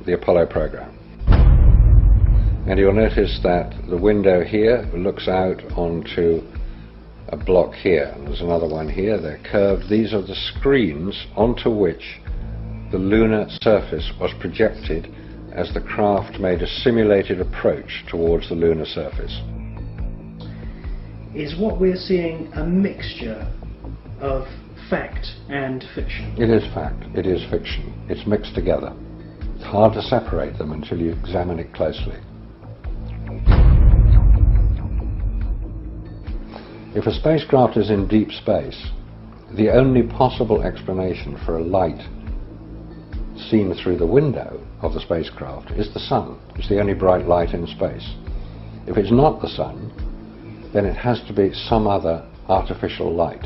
the Apollo program. And you'll notice that the window here looks out onto a block here. And there's another one here. They're curved. These are the screens onto which the lunar surface was projected as the craft made a simulated approach towards the lunar surface. Is what we're seeing a mixture of fact and fiction? It is fact, it is fiction. It's mixed together. It's hard to separate them until you examine it closely. If a spacecraft is in deep space, the only possible explanation for a light seen through the window of the spacecraft is the sun. It's the only bright light in space. If it's not the sun, then it has to be some other artificial light,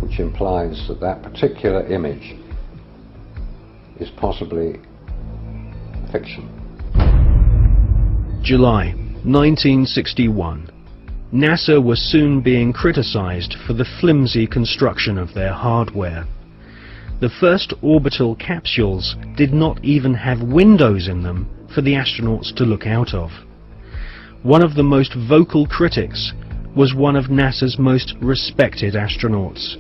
which implies that that particular image is possibly fiction. July 1961. NASA was soon being criticized for the flimsy construction of their hardware. The first orbital capsules did not even have windows in them for the astronauts to look out of. One of the most vocal critics was one of NASA's most respected astronauts,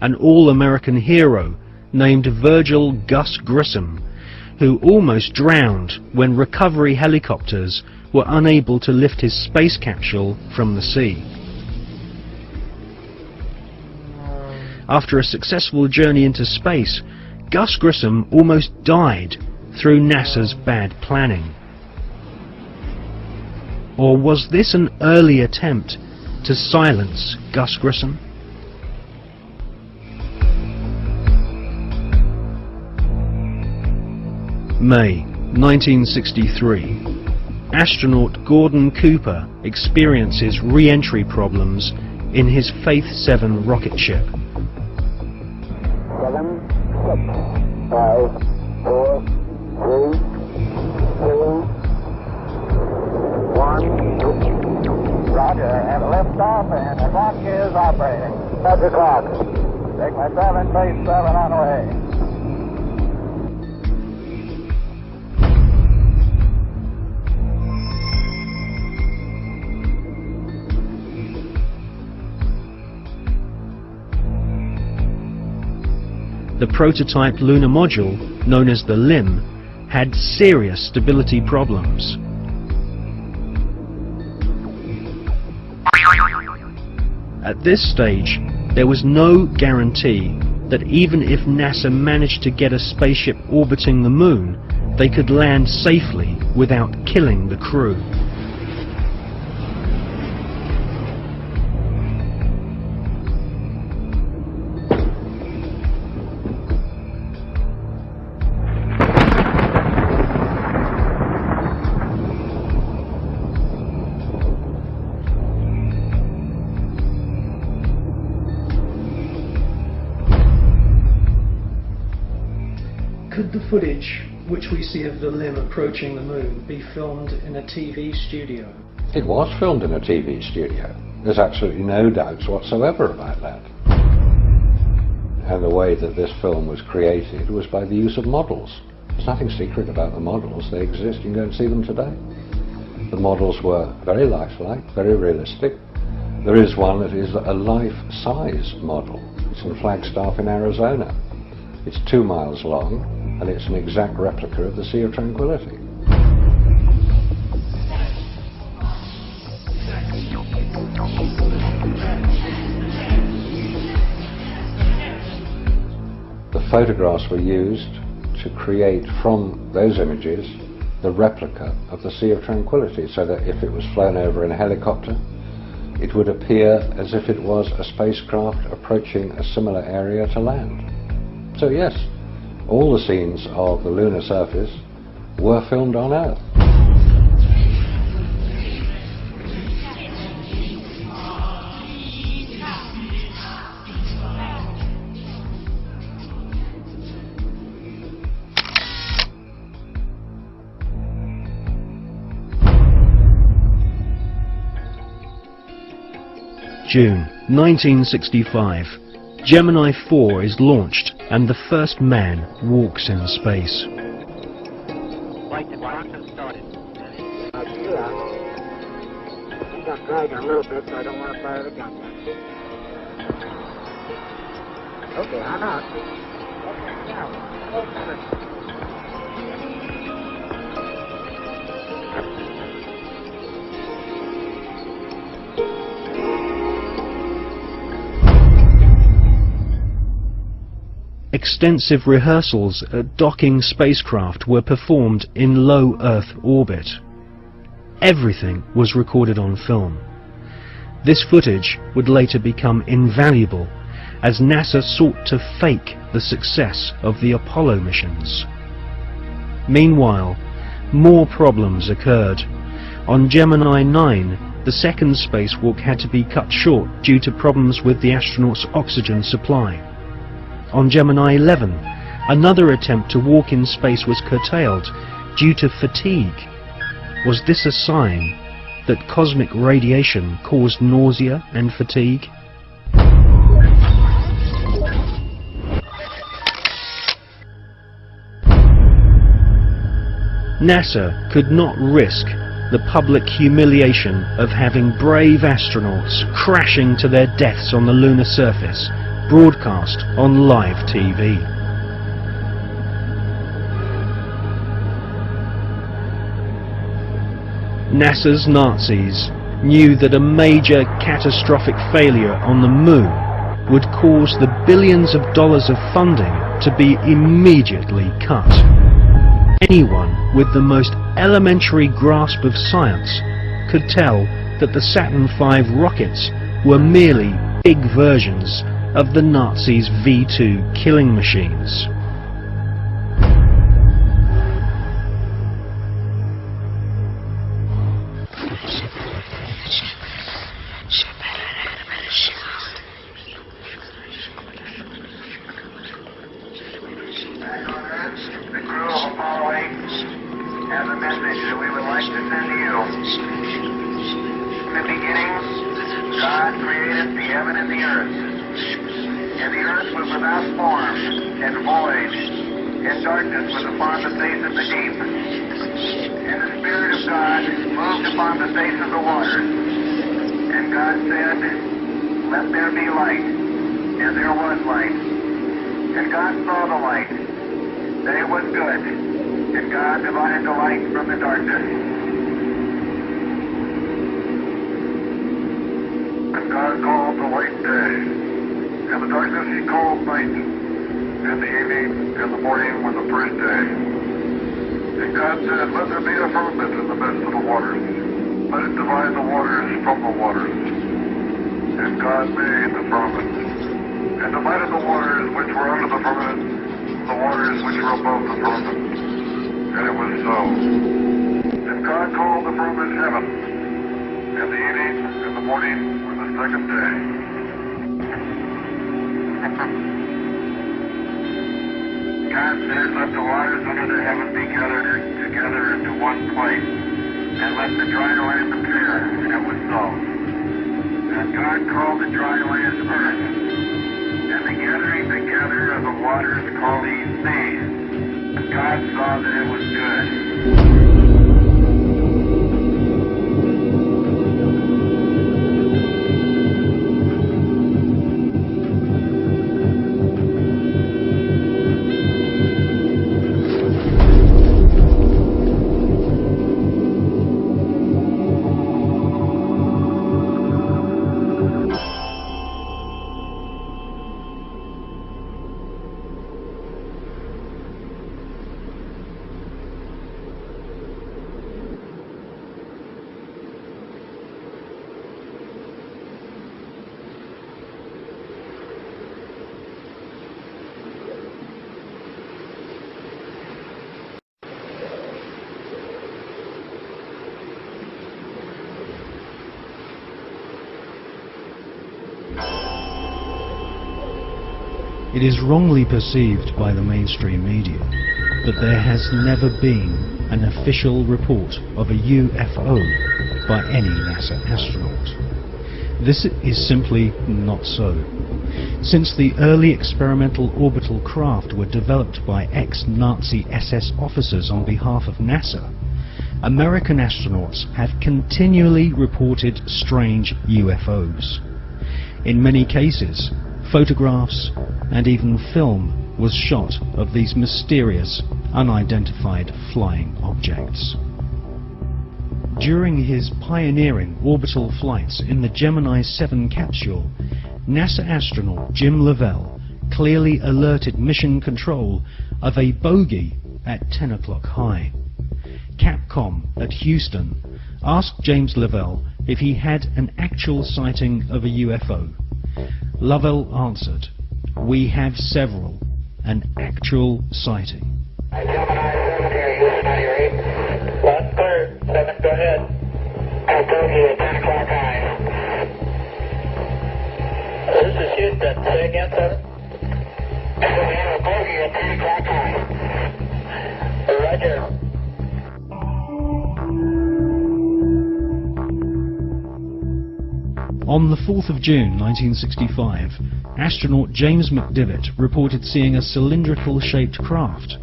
an all-American hero named Virgil Gus Grissom, who almost drowned when recovery helicopters were unable to lift his space capsule from the sea. After a successful journey into space, Gus Grissom almost died through NASA's bad planning. Or was this an early attempt to silence Gus Grissom? May 1963. Astronaut Gordon Cooper experiences re-entry problems in his Faith 7 rocket ship. 7, 6, 5, 4, 3, 2, 1. Roger, and liftoff, and the clock is operating. That's the clock. Sigma 7, base 7 on the way. The prototype lunar module, known as the LIM, had serious stability problems. At this stage, there was no guarantee that even if NASA managed to get a spaceship orbiting the moon, they could land safely without killing the crew. Could the footage which we see of the LIM approaching the moon be filmed in a TV studio? It was filmed in a TV studio. There's absolutely no doubts whatsoever about that. And the way that this film was created was by the use of models. There's nothing secret about the models. They exist. You can go and see them today. The models were very lifelike, very realistic. There is one that is a life-size model. It's in Flagstaff in Arizona. It's 2 miles long, and it's an exact replica of the Sea of Tranquility. The photographs were used to create from those images the replica of the Sea of Tranquility, so that if it was flown over in a helicopter, it would appear as if it was a spacecraft approaching a similar area to land. So yes, all the scenes of the lunar surface were filmed on Earth. June 1965. Gemini 4 is launched and the first man walks in space. Like the clock has started. Yeah. He's going to drag it a little bit, so I don't want to fire the gun yet. Okay, I'm out. Okay, now. extensive rehearsals at docking spacecraft were performed in low Earth orbit. Everything was recorded on film. This footage would later become invaluable as NASA sought to fake the success of the Apollo missions. Meanwhile, more problems occurred. On Gemini 9, the second spacewalk had to be cut short due to problems with the astronauts' oxygen supply. On Gemini 11, another attempt to walk in space was curtailed due to fatigue. Was this a sign that cosmic radiation caused nausea and fatigue? NASA could not risk the public humiliation of having brave astronauts crashing to their deaths on the lunar surface, broadcast on live TV. NASA's Nazis knew that a major catastrophic failure on the moon would cause the billions of dollars of funding to be immediately cut. Anyone with the most elementary grasp of science could tell that the Saturn V rockets were merely big versions of the Nazis' V-2 killing machines. It is wrongly perceived by the mainstream media that there has never been an official report of a UFO by any NASA astronaut. This is simply not so. Since the early experimental orbital craft were developed by ex-Nazi SS officers on behalf of NASA, American astronauts have continually reported strange UFOs. In many cases, photographs and even film was shot of these mysterious, unidentified flying objects. During his pioneering orbital flights in the Gemini 7 capsule, NASA astronaut Jim Lovell clearly alerted mission control of a bogey at 10 o'clock high. Capcom at Houston asked James Lovell if he had an actual sighting of a UFO. Lovell answered, "We have several, an actual sighting." That's clear. 7, go ahead. I told you at 10 o'clock high. This is Houston. Say again, 7. We have a bogey at 10 o'clock high. Roger. On the 4th of June 1965, astronaut James McDivitt reported seeing a cylindrical-shaped craft.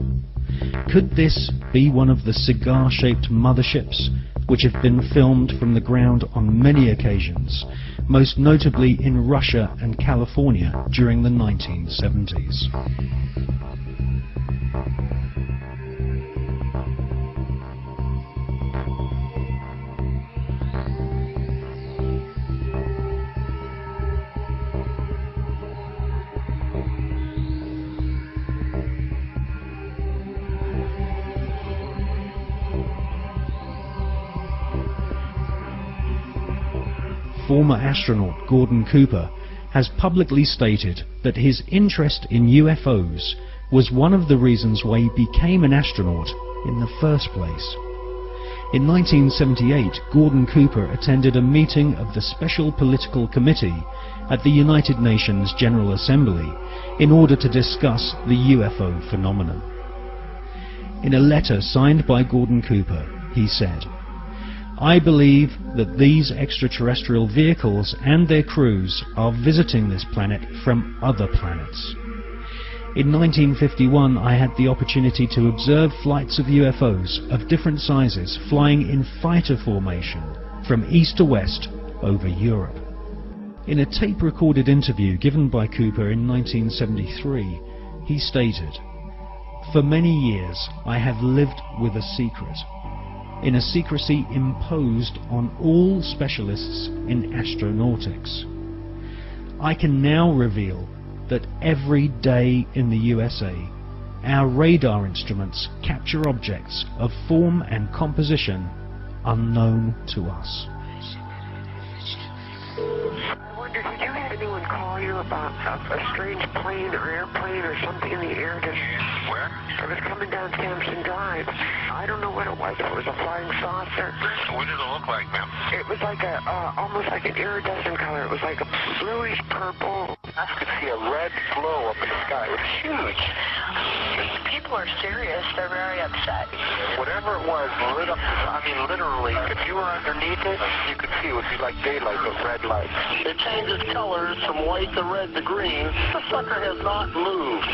Could this be one of the cigar-shaped motherships which have been filmed from the ground on many occasions, most notably in Russia and California during the 1970s? Former astronaut Gordon Cooper has publicly stated that his interest in UFOs was one of the reasons why he became an astronaut in the first place. In 1978, Gordon Cooper attended a meeting of the Special Political Committee at the United Nations General Assembly in order to discuss the UFO phenomenon. In a letter signed by Gordon Cooper, he said, "I believe that these extraterrestrial vehicles and their crews are visiting this planet from other planets. In 1951, I had the opportunity to observe flights of UFOs of different sizes flying in fighter formation from east to west over Europe." In a tape-recorded interview given by Cooper in 1973, he stated, "For many years I have lived with a secret, in a secrecy imposed on all specialists in astronautics. I can now reveal that every day in the USA, our radar instruments capture objects of form and composition unknown to us." I wonder, did you have anyone call you about a strange plane or airplane or something in the air? Where? I was coming down Sampson Drive. I don't know what it was. It was a flying saucer. What did it look like, ma'am? It was like almost like an iridescent color. It was like a bluish purple. I could see a red glow up in the sky. It was huge. People are serious. They're very upset. Whatever it was lit up. I mean, literally, if you were underneath it, you could see it would be like daylight, but red light. It changes colors from white to red to green. The sucker has not moved.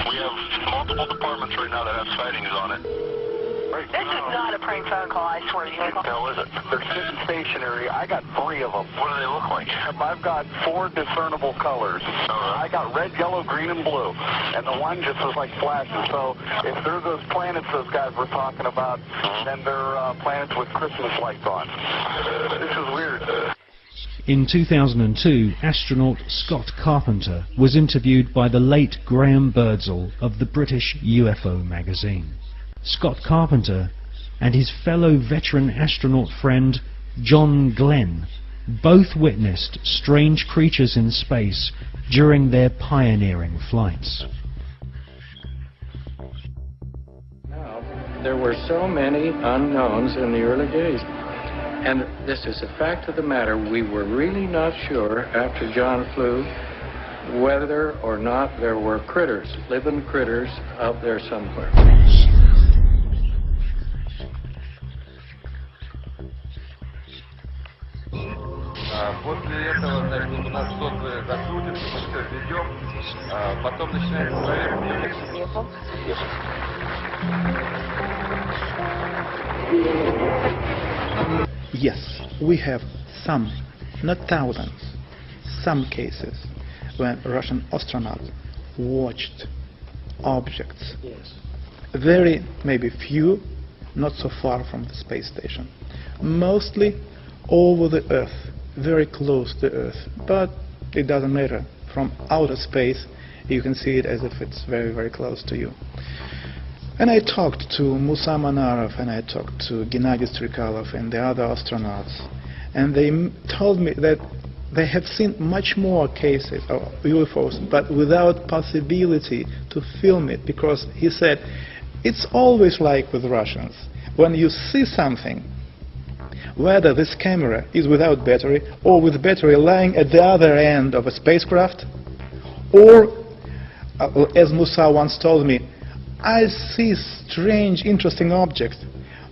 We have multiple departments right now that have sightings on it. This is not a prank phone call, I swear to you. No, is it? They're sitting stationary. I got 3 of them. What do they look like? I've got 4 discernible colors. I got red, yellow, green, and blue. And the one just was like flashes. So if they're those planets those guys were talking about, then they're planets with Christmas lights on. This is weird. In 2002, astronaut Scott Carpenter was interviewed by the late Graham Birdsall of the British UFO magazine. Scott Carpenter and his fellow veteran astronaut friend John Glenn both witnessed strange creatures in space during their pioneering flights. There were so many unknowns in the early days. And this is a fact of the matter. We were really not sure after John flew whether or not there were critters, living critters out there somewhere. После этого, значит, у нас сотовые закрутится, мы все ведем, потом начинаем проверку. Yes, we have some, not thousands, some cases when Russian astronauts watched objects. Yes. Very, maybe few, not so far from the space station. Mostly over the Earth, very close to Earth, but it doesn't matter. From outer space, you can see it as if it's very, very close to you. And I talked to Musa Manarov, and I talked to Gennady Strikalov and the other astronauts, and they told me that they have seen much more cases of UFOs, but without possibility to film it, because he said, it's always like with Russians. When you see something, whether this camera is without battery or with battery lying at the other end of a spacecraft, or, as Musa once told me, I see strange, interesting objects,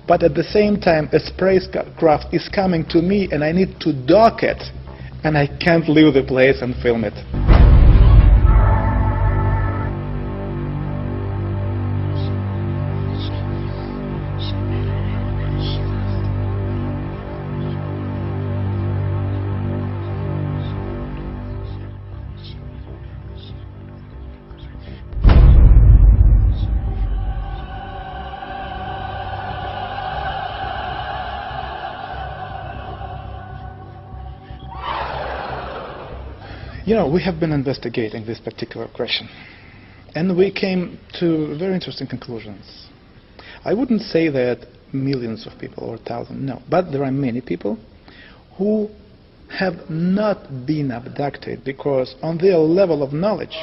but at the same time a spacecraft is coming to me and I need to dock it, and I can't leave the place and film it. You know, we have been investigating this particular question, and we came to very interesting conclusions. I wouldn't say that millions of people or thousands, no, but there are many people who have not been abducted because on their level of knowledge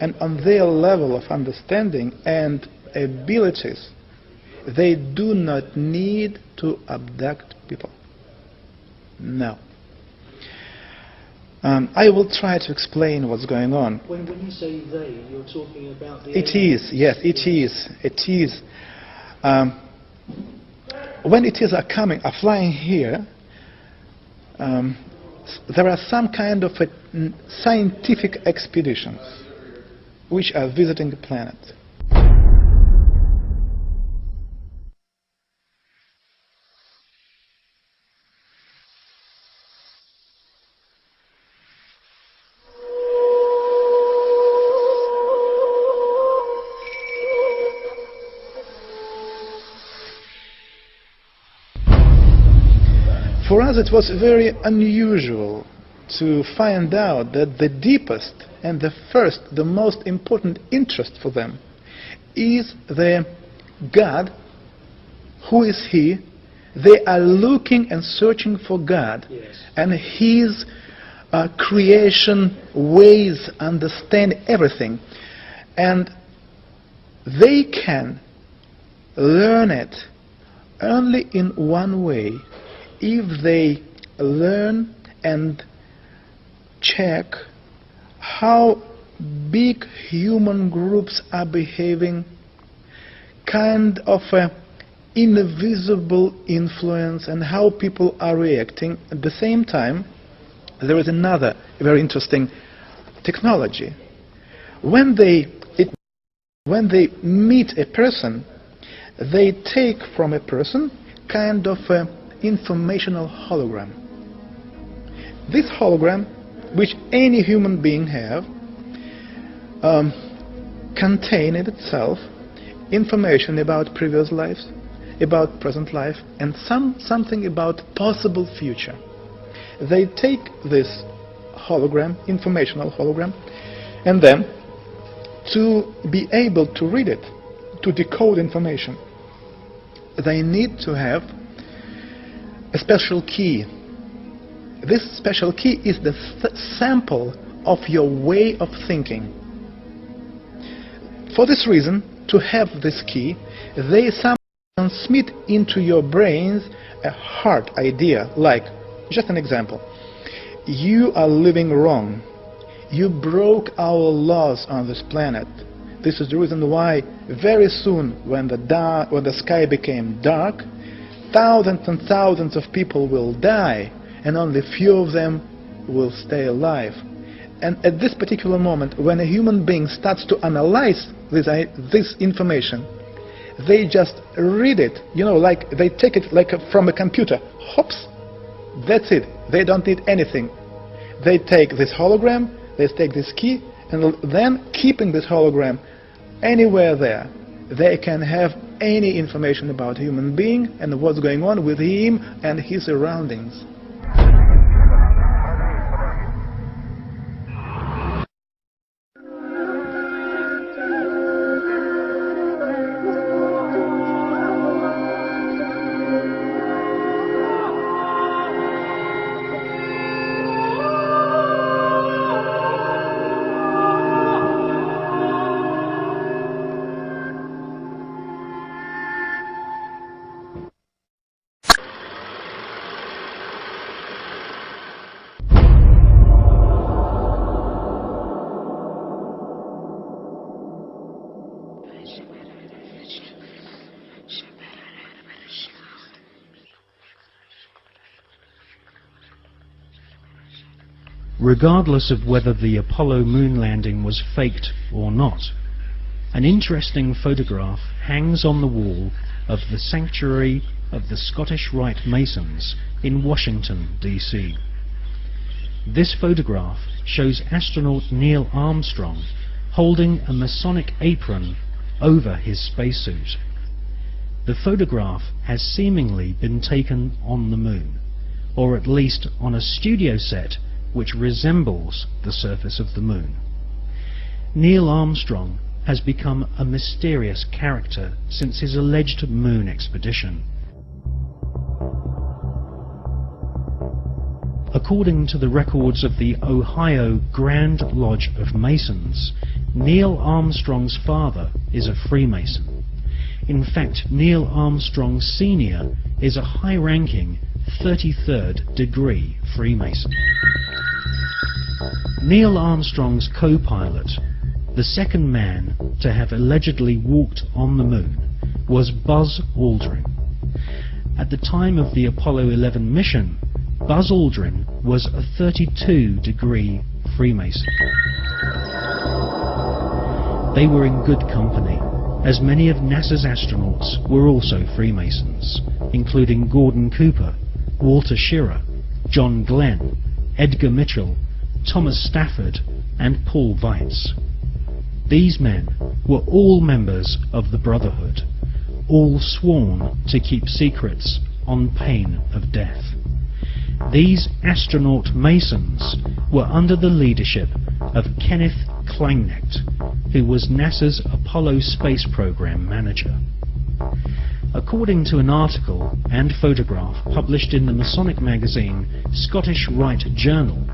and on their level of understanding and abilities, they do not need to abduct people. No. I will try to explain what's going on. When you say they, you're talking about the... It is, yes, it is. It is. When it is flying here, there are some kind of scientific expeditions which are visiting the planet. For us it was very unusual to find out that the deepest and the most important interest for them is the God. Who is He? They are looking and searching for God, yes, and His creation, ways, understand everything. And they can learn it only in one way: if they learn and check how big human groups are behaving, kind of an invisible influence, and how people are reacting. At the same time, there is another very interesting technology. When they meet a person, they take from a person kind of a informational hologram. This hologram, which any human being have, contain in itself information about previous lives, about present life, and something about possible future. They take this hologram, informational hologram, and then to be able to read it, to decode information, they need to have a special key. This special key is the sample of your way of thinking. For this reason, to have this key, they transmit into your brains a hard idea, like, just an example, you are living wrong. You broke our laws on this planet. This is the reason why very soon, when the sky became dark, thousands and thousands of people will die, and only few of them will stay alive. And at this particular moment, when a human being starts to analyze this information, they just read it, you know, like they take it like from a computer. Hops, that's it. They don't need anything. They take this hologram, they take this key, and then keeping this hologram anywhere there, they can have any information about a human being and what's going on with him and his surroundings. regardless of whether the Apollo moon landing was faked or not. An interesting photograph hangs on the wall of the sanctuary of the Scottish Rite Masons in Washington, D.C. This photograph shows astronaut Neil Armstrong holding a Masonic apron over his spacesuit. The photograph has seemingly been taken on the moon, or at least on a studio set which resembles the surface of the moon. Neil Armstrong has become a mysterious character since his alleged moon expedition. According to the records of the Ohio Grand Lodge of Masons, Neil Armstrong's father is a Freemason. In fact, Neil Armstrong Sr. is a high-ranking 33rd degree Freemason. Neil Armstrong's co-pilot, the second man to have allegedly walked on the moon, was Buzz Aldrin. At the time of the Apollo 11 mission, Buzz Aldrin was a 32 degree Freemason. They were in good company, as many of NASA's astronauts were also Freemasons, including Gordon Cooper, Walter Schirra, John Glenn, Edgar Mitchell, Thomas Stafford, and Paul Weitz. These men were all members of the Brotherhood, all sworn to keep secrets on pain of death. These astronaut Masons were under the leadership of Kenneth Kleineknecht, who was NASA's Apollo space program manager. According to an article and photograph published in the Masonic magazine Scottish Rite Journal,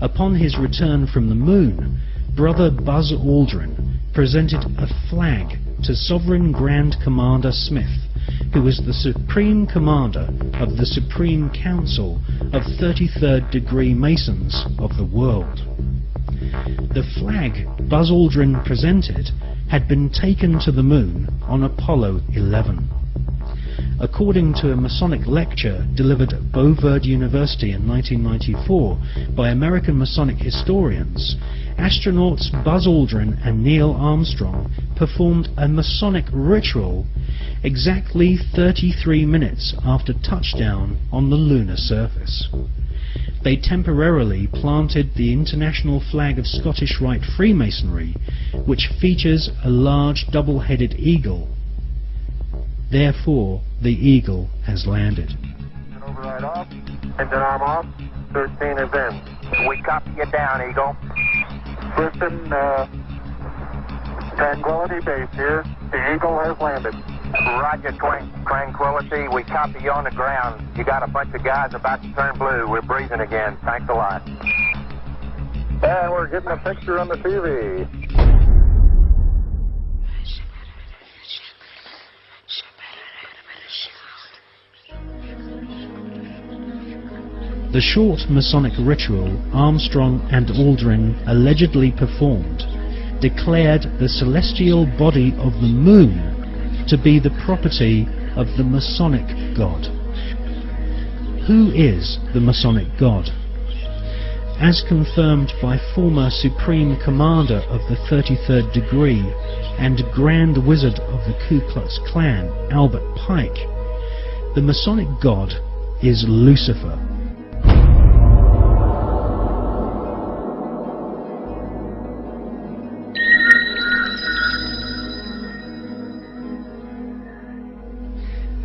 upon his return from the moon, Brother Buzz Aldrin presented a flag to Sovereign Grand Commander Smith, who was the Supreme Commander of the Supreme Council of 33rd degree Masons of the world. The flag Buzz Aldrin presented had been taken to the moon on Apollo 11. According to a Masonic lecture delivered at Beauverde University in 1994 by American Masonic historians, astronauts Buzz Aldrin and Neil Armstrong performed a Masonic ritual exactly 33 minutes after touchdown on the lunar surface. They temporarily planted the international flag of Scottish Rite Freemasonry, which features a large double-headed eagle. Therefore, the eagle has landed. Override off. Engine arm off. 13 is in. We copy you down, Eagle. Listen, Tranquility Base here. The Eagle has landed. Roger, Tranquility. We copy you on the ground. You got a bunch of guys about to turn blue. We're breathing again. Thanks a lot. And we're getting a picture on the TV. The short Masonic ritual Armstrong and Aldrin allegedly performed declared the celestial body of the moon to be the property of the Masonic God. Who is the Masonic God? As confirmed by former Supreme Commander of the 33rd degree and Grand Wizard of the Ku Klux Klan, Albert Pike, the Masonic God is Lucifer.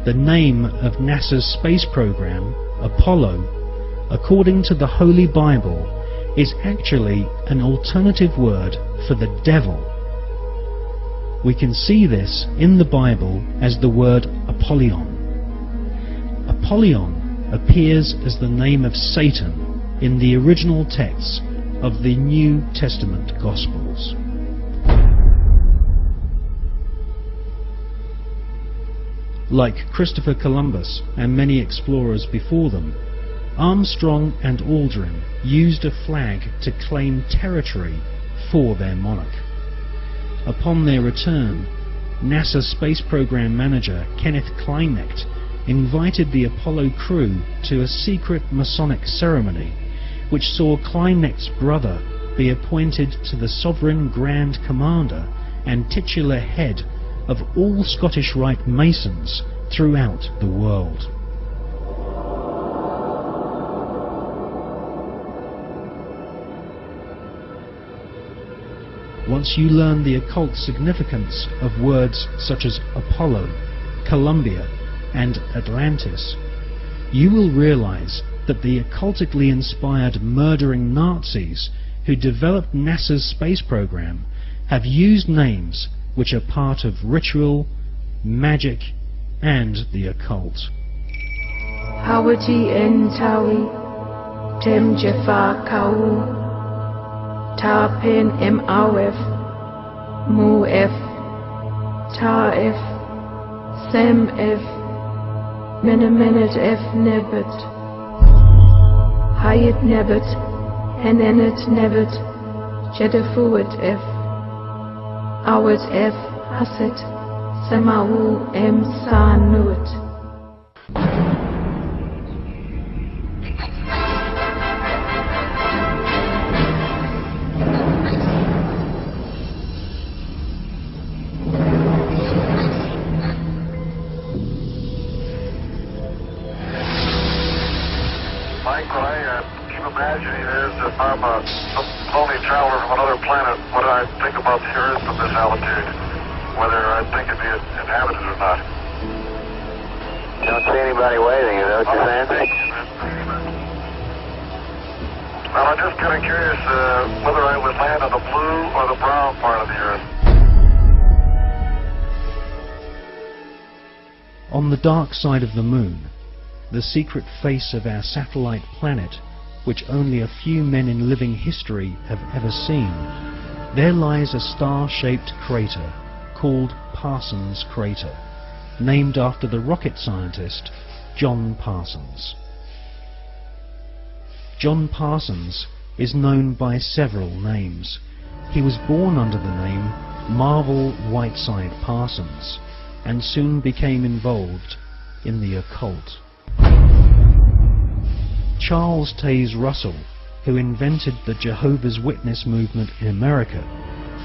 The name of NASA's space program, Apollo, according to the Holy Bible, is actually an alternative word for the devil. We can see this in the Bible as the word Apollyon. Apollyon appears as the name of Satan in the original texts of the New Testament Gospels. Like Christopher Columbus and many explorers before them, Armstrong and Aldrin used a flag to claim territory for their monarch. Upon their return, NASA Space Program Manager Kenneth Kleineknecht invited the Apollo crew to a secret Masonic ceremony which saw Kleinec's brother be appointed to the Sovereign Grand Commander and titular head of all Scottish Rite Masons throughout the world. Once you learn the occult significance of words such as Apollo, Columbia, and Atlantis, you will realize that the occultically inspired murdering Nazis who developed NASA's space program have used names which are part of ritual, magic, and the occult. Hawati Entawi, Tem Jafar Kau, Tarpin Mawf, Mu'f, Ta'if, Sem'f, Menemenet F Nebet, Hayat Nebet, Henenet Nebet, Jedafuat F, Awat F Haset, Semawu M Sanuit. Mike, what I keep imagining is that I'm a lonely traveler from another planet. What do I think about the Earth from this altitude? Whether I think it'd be inhabited or not. You don't see anybody waving, is that what you're saying? Well, I'm just kind of curious whether I would land on the blue or the brown part of the Earth. On the dark side of the Moon, the secret face of our satellite planet, which only a few men in living history have ever seen, there lies a star-shaped crater called Parsons Crater, named after the rocket scientist John Parsons. John Parsons is known by several names. He was born under the name Marvel Whiteside Parsons and soon became involved in the occult. Charles Taze Russell, who invented the Jehovah's Witness movement in America,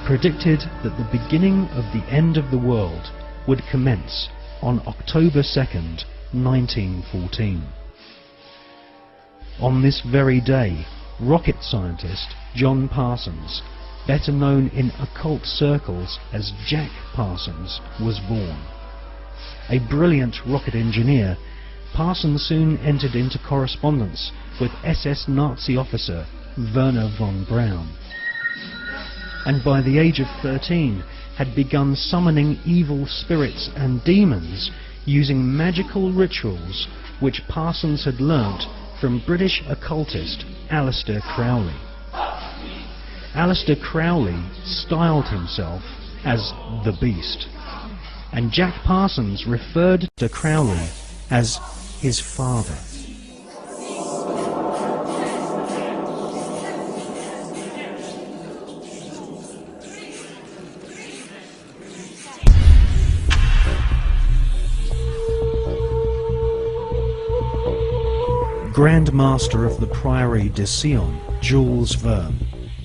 predicted that the beginning of the end of the world would commence on October 2nd, 1914. On this very day, rocket scientist John Parsons, better known in occult circles as Jack Parsons, was born. A brilliant rocket engineer, Parsons soon entered into correspondence with SS Nazi officer Werner von Braun, and by the age of 13 had begun summoning evil spirits and demons using magical rituals which Parsons had learnt from British occultist Aleister Crowley. Aleister Crowley styled himself as the Beast, and Jack Parsons referred to Crowley as his father. Grand Master of the Priory de Sion, Jules Verne,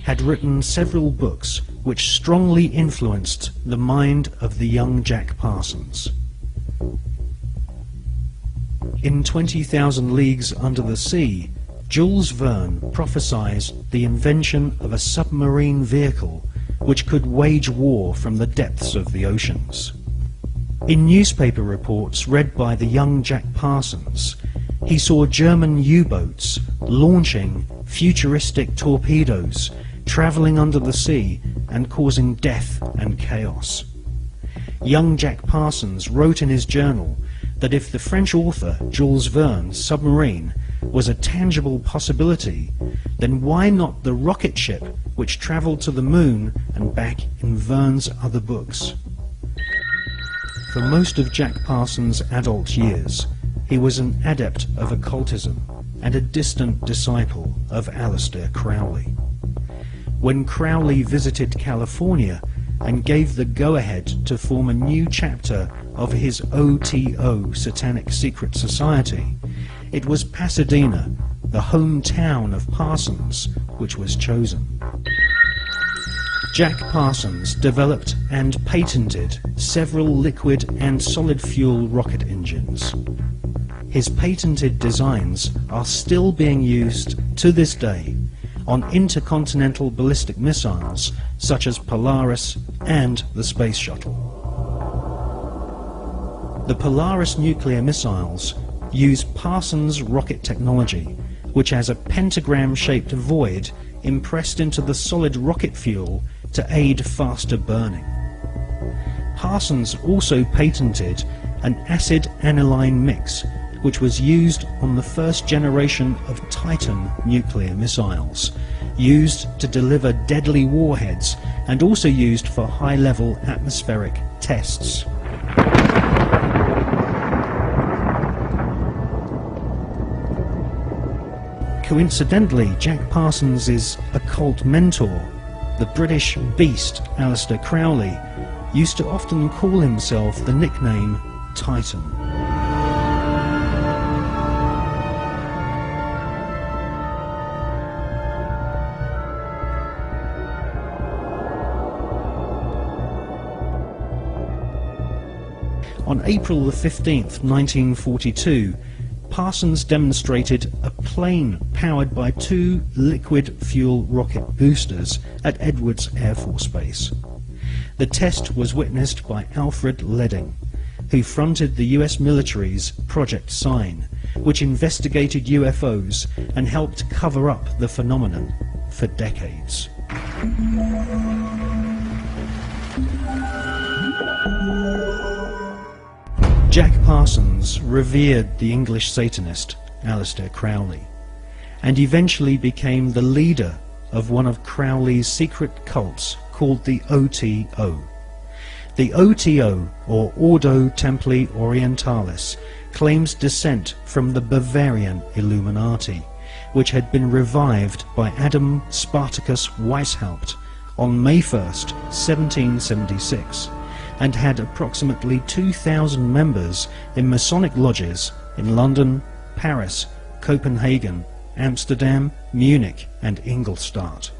had written several books which strongly influenced the mind of the young Jack Parsons. In 20,000 Leagues Under the Sea, Jules Verne prophesied the invention of a submarine vehicle which could wage war from the depths of the oceans. In newspaper reports read by the young Jack Parsons, he saw German U-boats launching futuristic torpedoes, travelling under the sea and causing death and chaos. Young Jack Parsons wrote in his journal that if the French author Jules Verne's submarine was a tangible possibility, then why not the rocket ship which travelled to the moon and back in Verne's other books? For most of Jack Parsons' adult years, he was an adept of occultism and a distant disciple of Aleister Crowley. When Crowley visited California and gave the go-ahead to form a new chapter of his OTO Satanic Secret Society, it was Pasadena the hometown of Parsons, which was chosen. Jack Parsons developed and patented several liquid and solid fuel rocket engines. His patented designs are still being used to this day on intercontinental ballistic missiles such as Polaris and the Space Shuttle. The Polaris nuclear missiles use Parsons rocket technology, which has a pentagram-shaped void impressed into the solid rocket fuel to aid faster burning. Parsons also patented an acid aniline mix, which was used on the first generation of Titan nuclear missiles, used to deliver deadly warheads and also used for high-level atmospheric tests. Coincidentally, Jack Parsons' occult mentor, the British beast Aleister Crowley, used to often call himself the nickname Titan. On April the 15th, 1942, Parsons demonstrated a plane powered by 2 liquid fuel rocket boosters at Edwards Air Force Base. The test was witnessed by Alfred Ledding, who fronted the US military's Project Sign, which investigated UFOs and helped cover up the phenomenon for decades. Jack Parsons revered the English Satanist Aleister Crowley, and eventually became the leader of one of Crowley's secret cults called the OTO. The OTO, or Ordo Templi Orientalis, claims descent from the Bavarian Illuminati, which had been revived by Adam Spartacus Weishaupt on May 1st, 1776, and had approximately 2,000 members in Masonic lodges in London, Paris, Copenhagen, Amsterdam, Munich and Ingolstadt.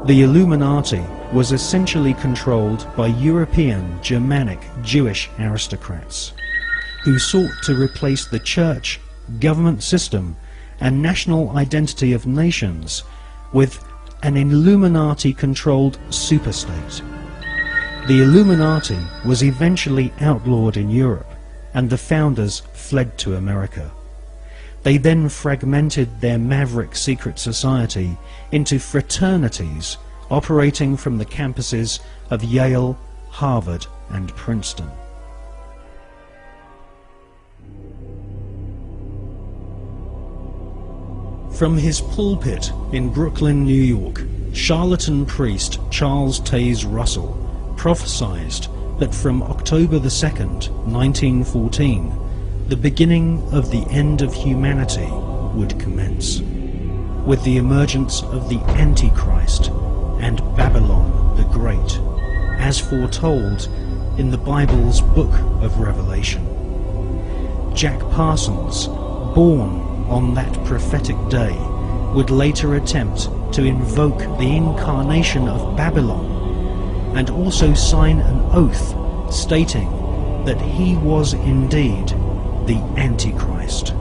The Illuminati was essentially controlled by European, Germanic, Jewish aristocrats, who sought to replace the church, government system and national identity of nations with an Illuminati-controlled superstate. The Illuminati was eventually outlawed in Europe, and the founders fled to America. They then fragmented their maverick secret society into fraternities operating from the campuses of Yale, Harvard and Princeton. From his pulpit in Brooklyn, New York, charlatan priest Charles Taze Russell prophesied that from October the 2nd, 1914, the beginning of the end of humanity would commence, with the emergence of the Antichrist and Babylon the Great, as foretold in the Bible's Book of Revelation. Jack Parsons, born on that prophetic day, would later attempt to invoke the incarnation of Babylon and also sign an oath stating that he was indeed the Antichrist.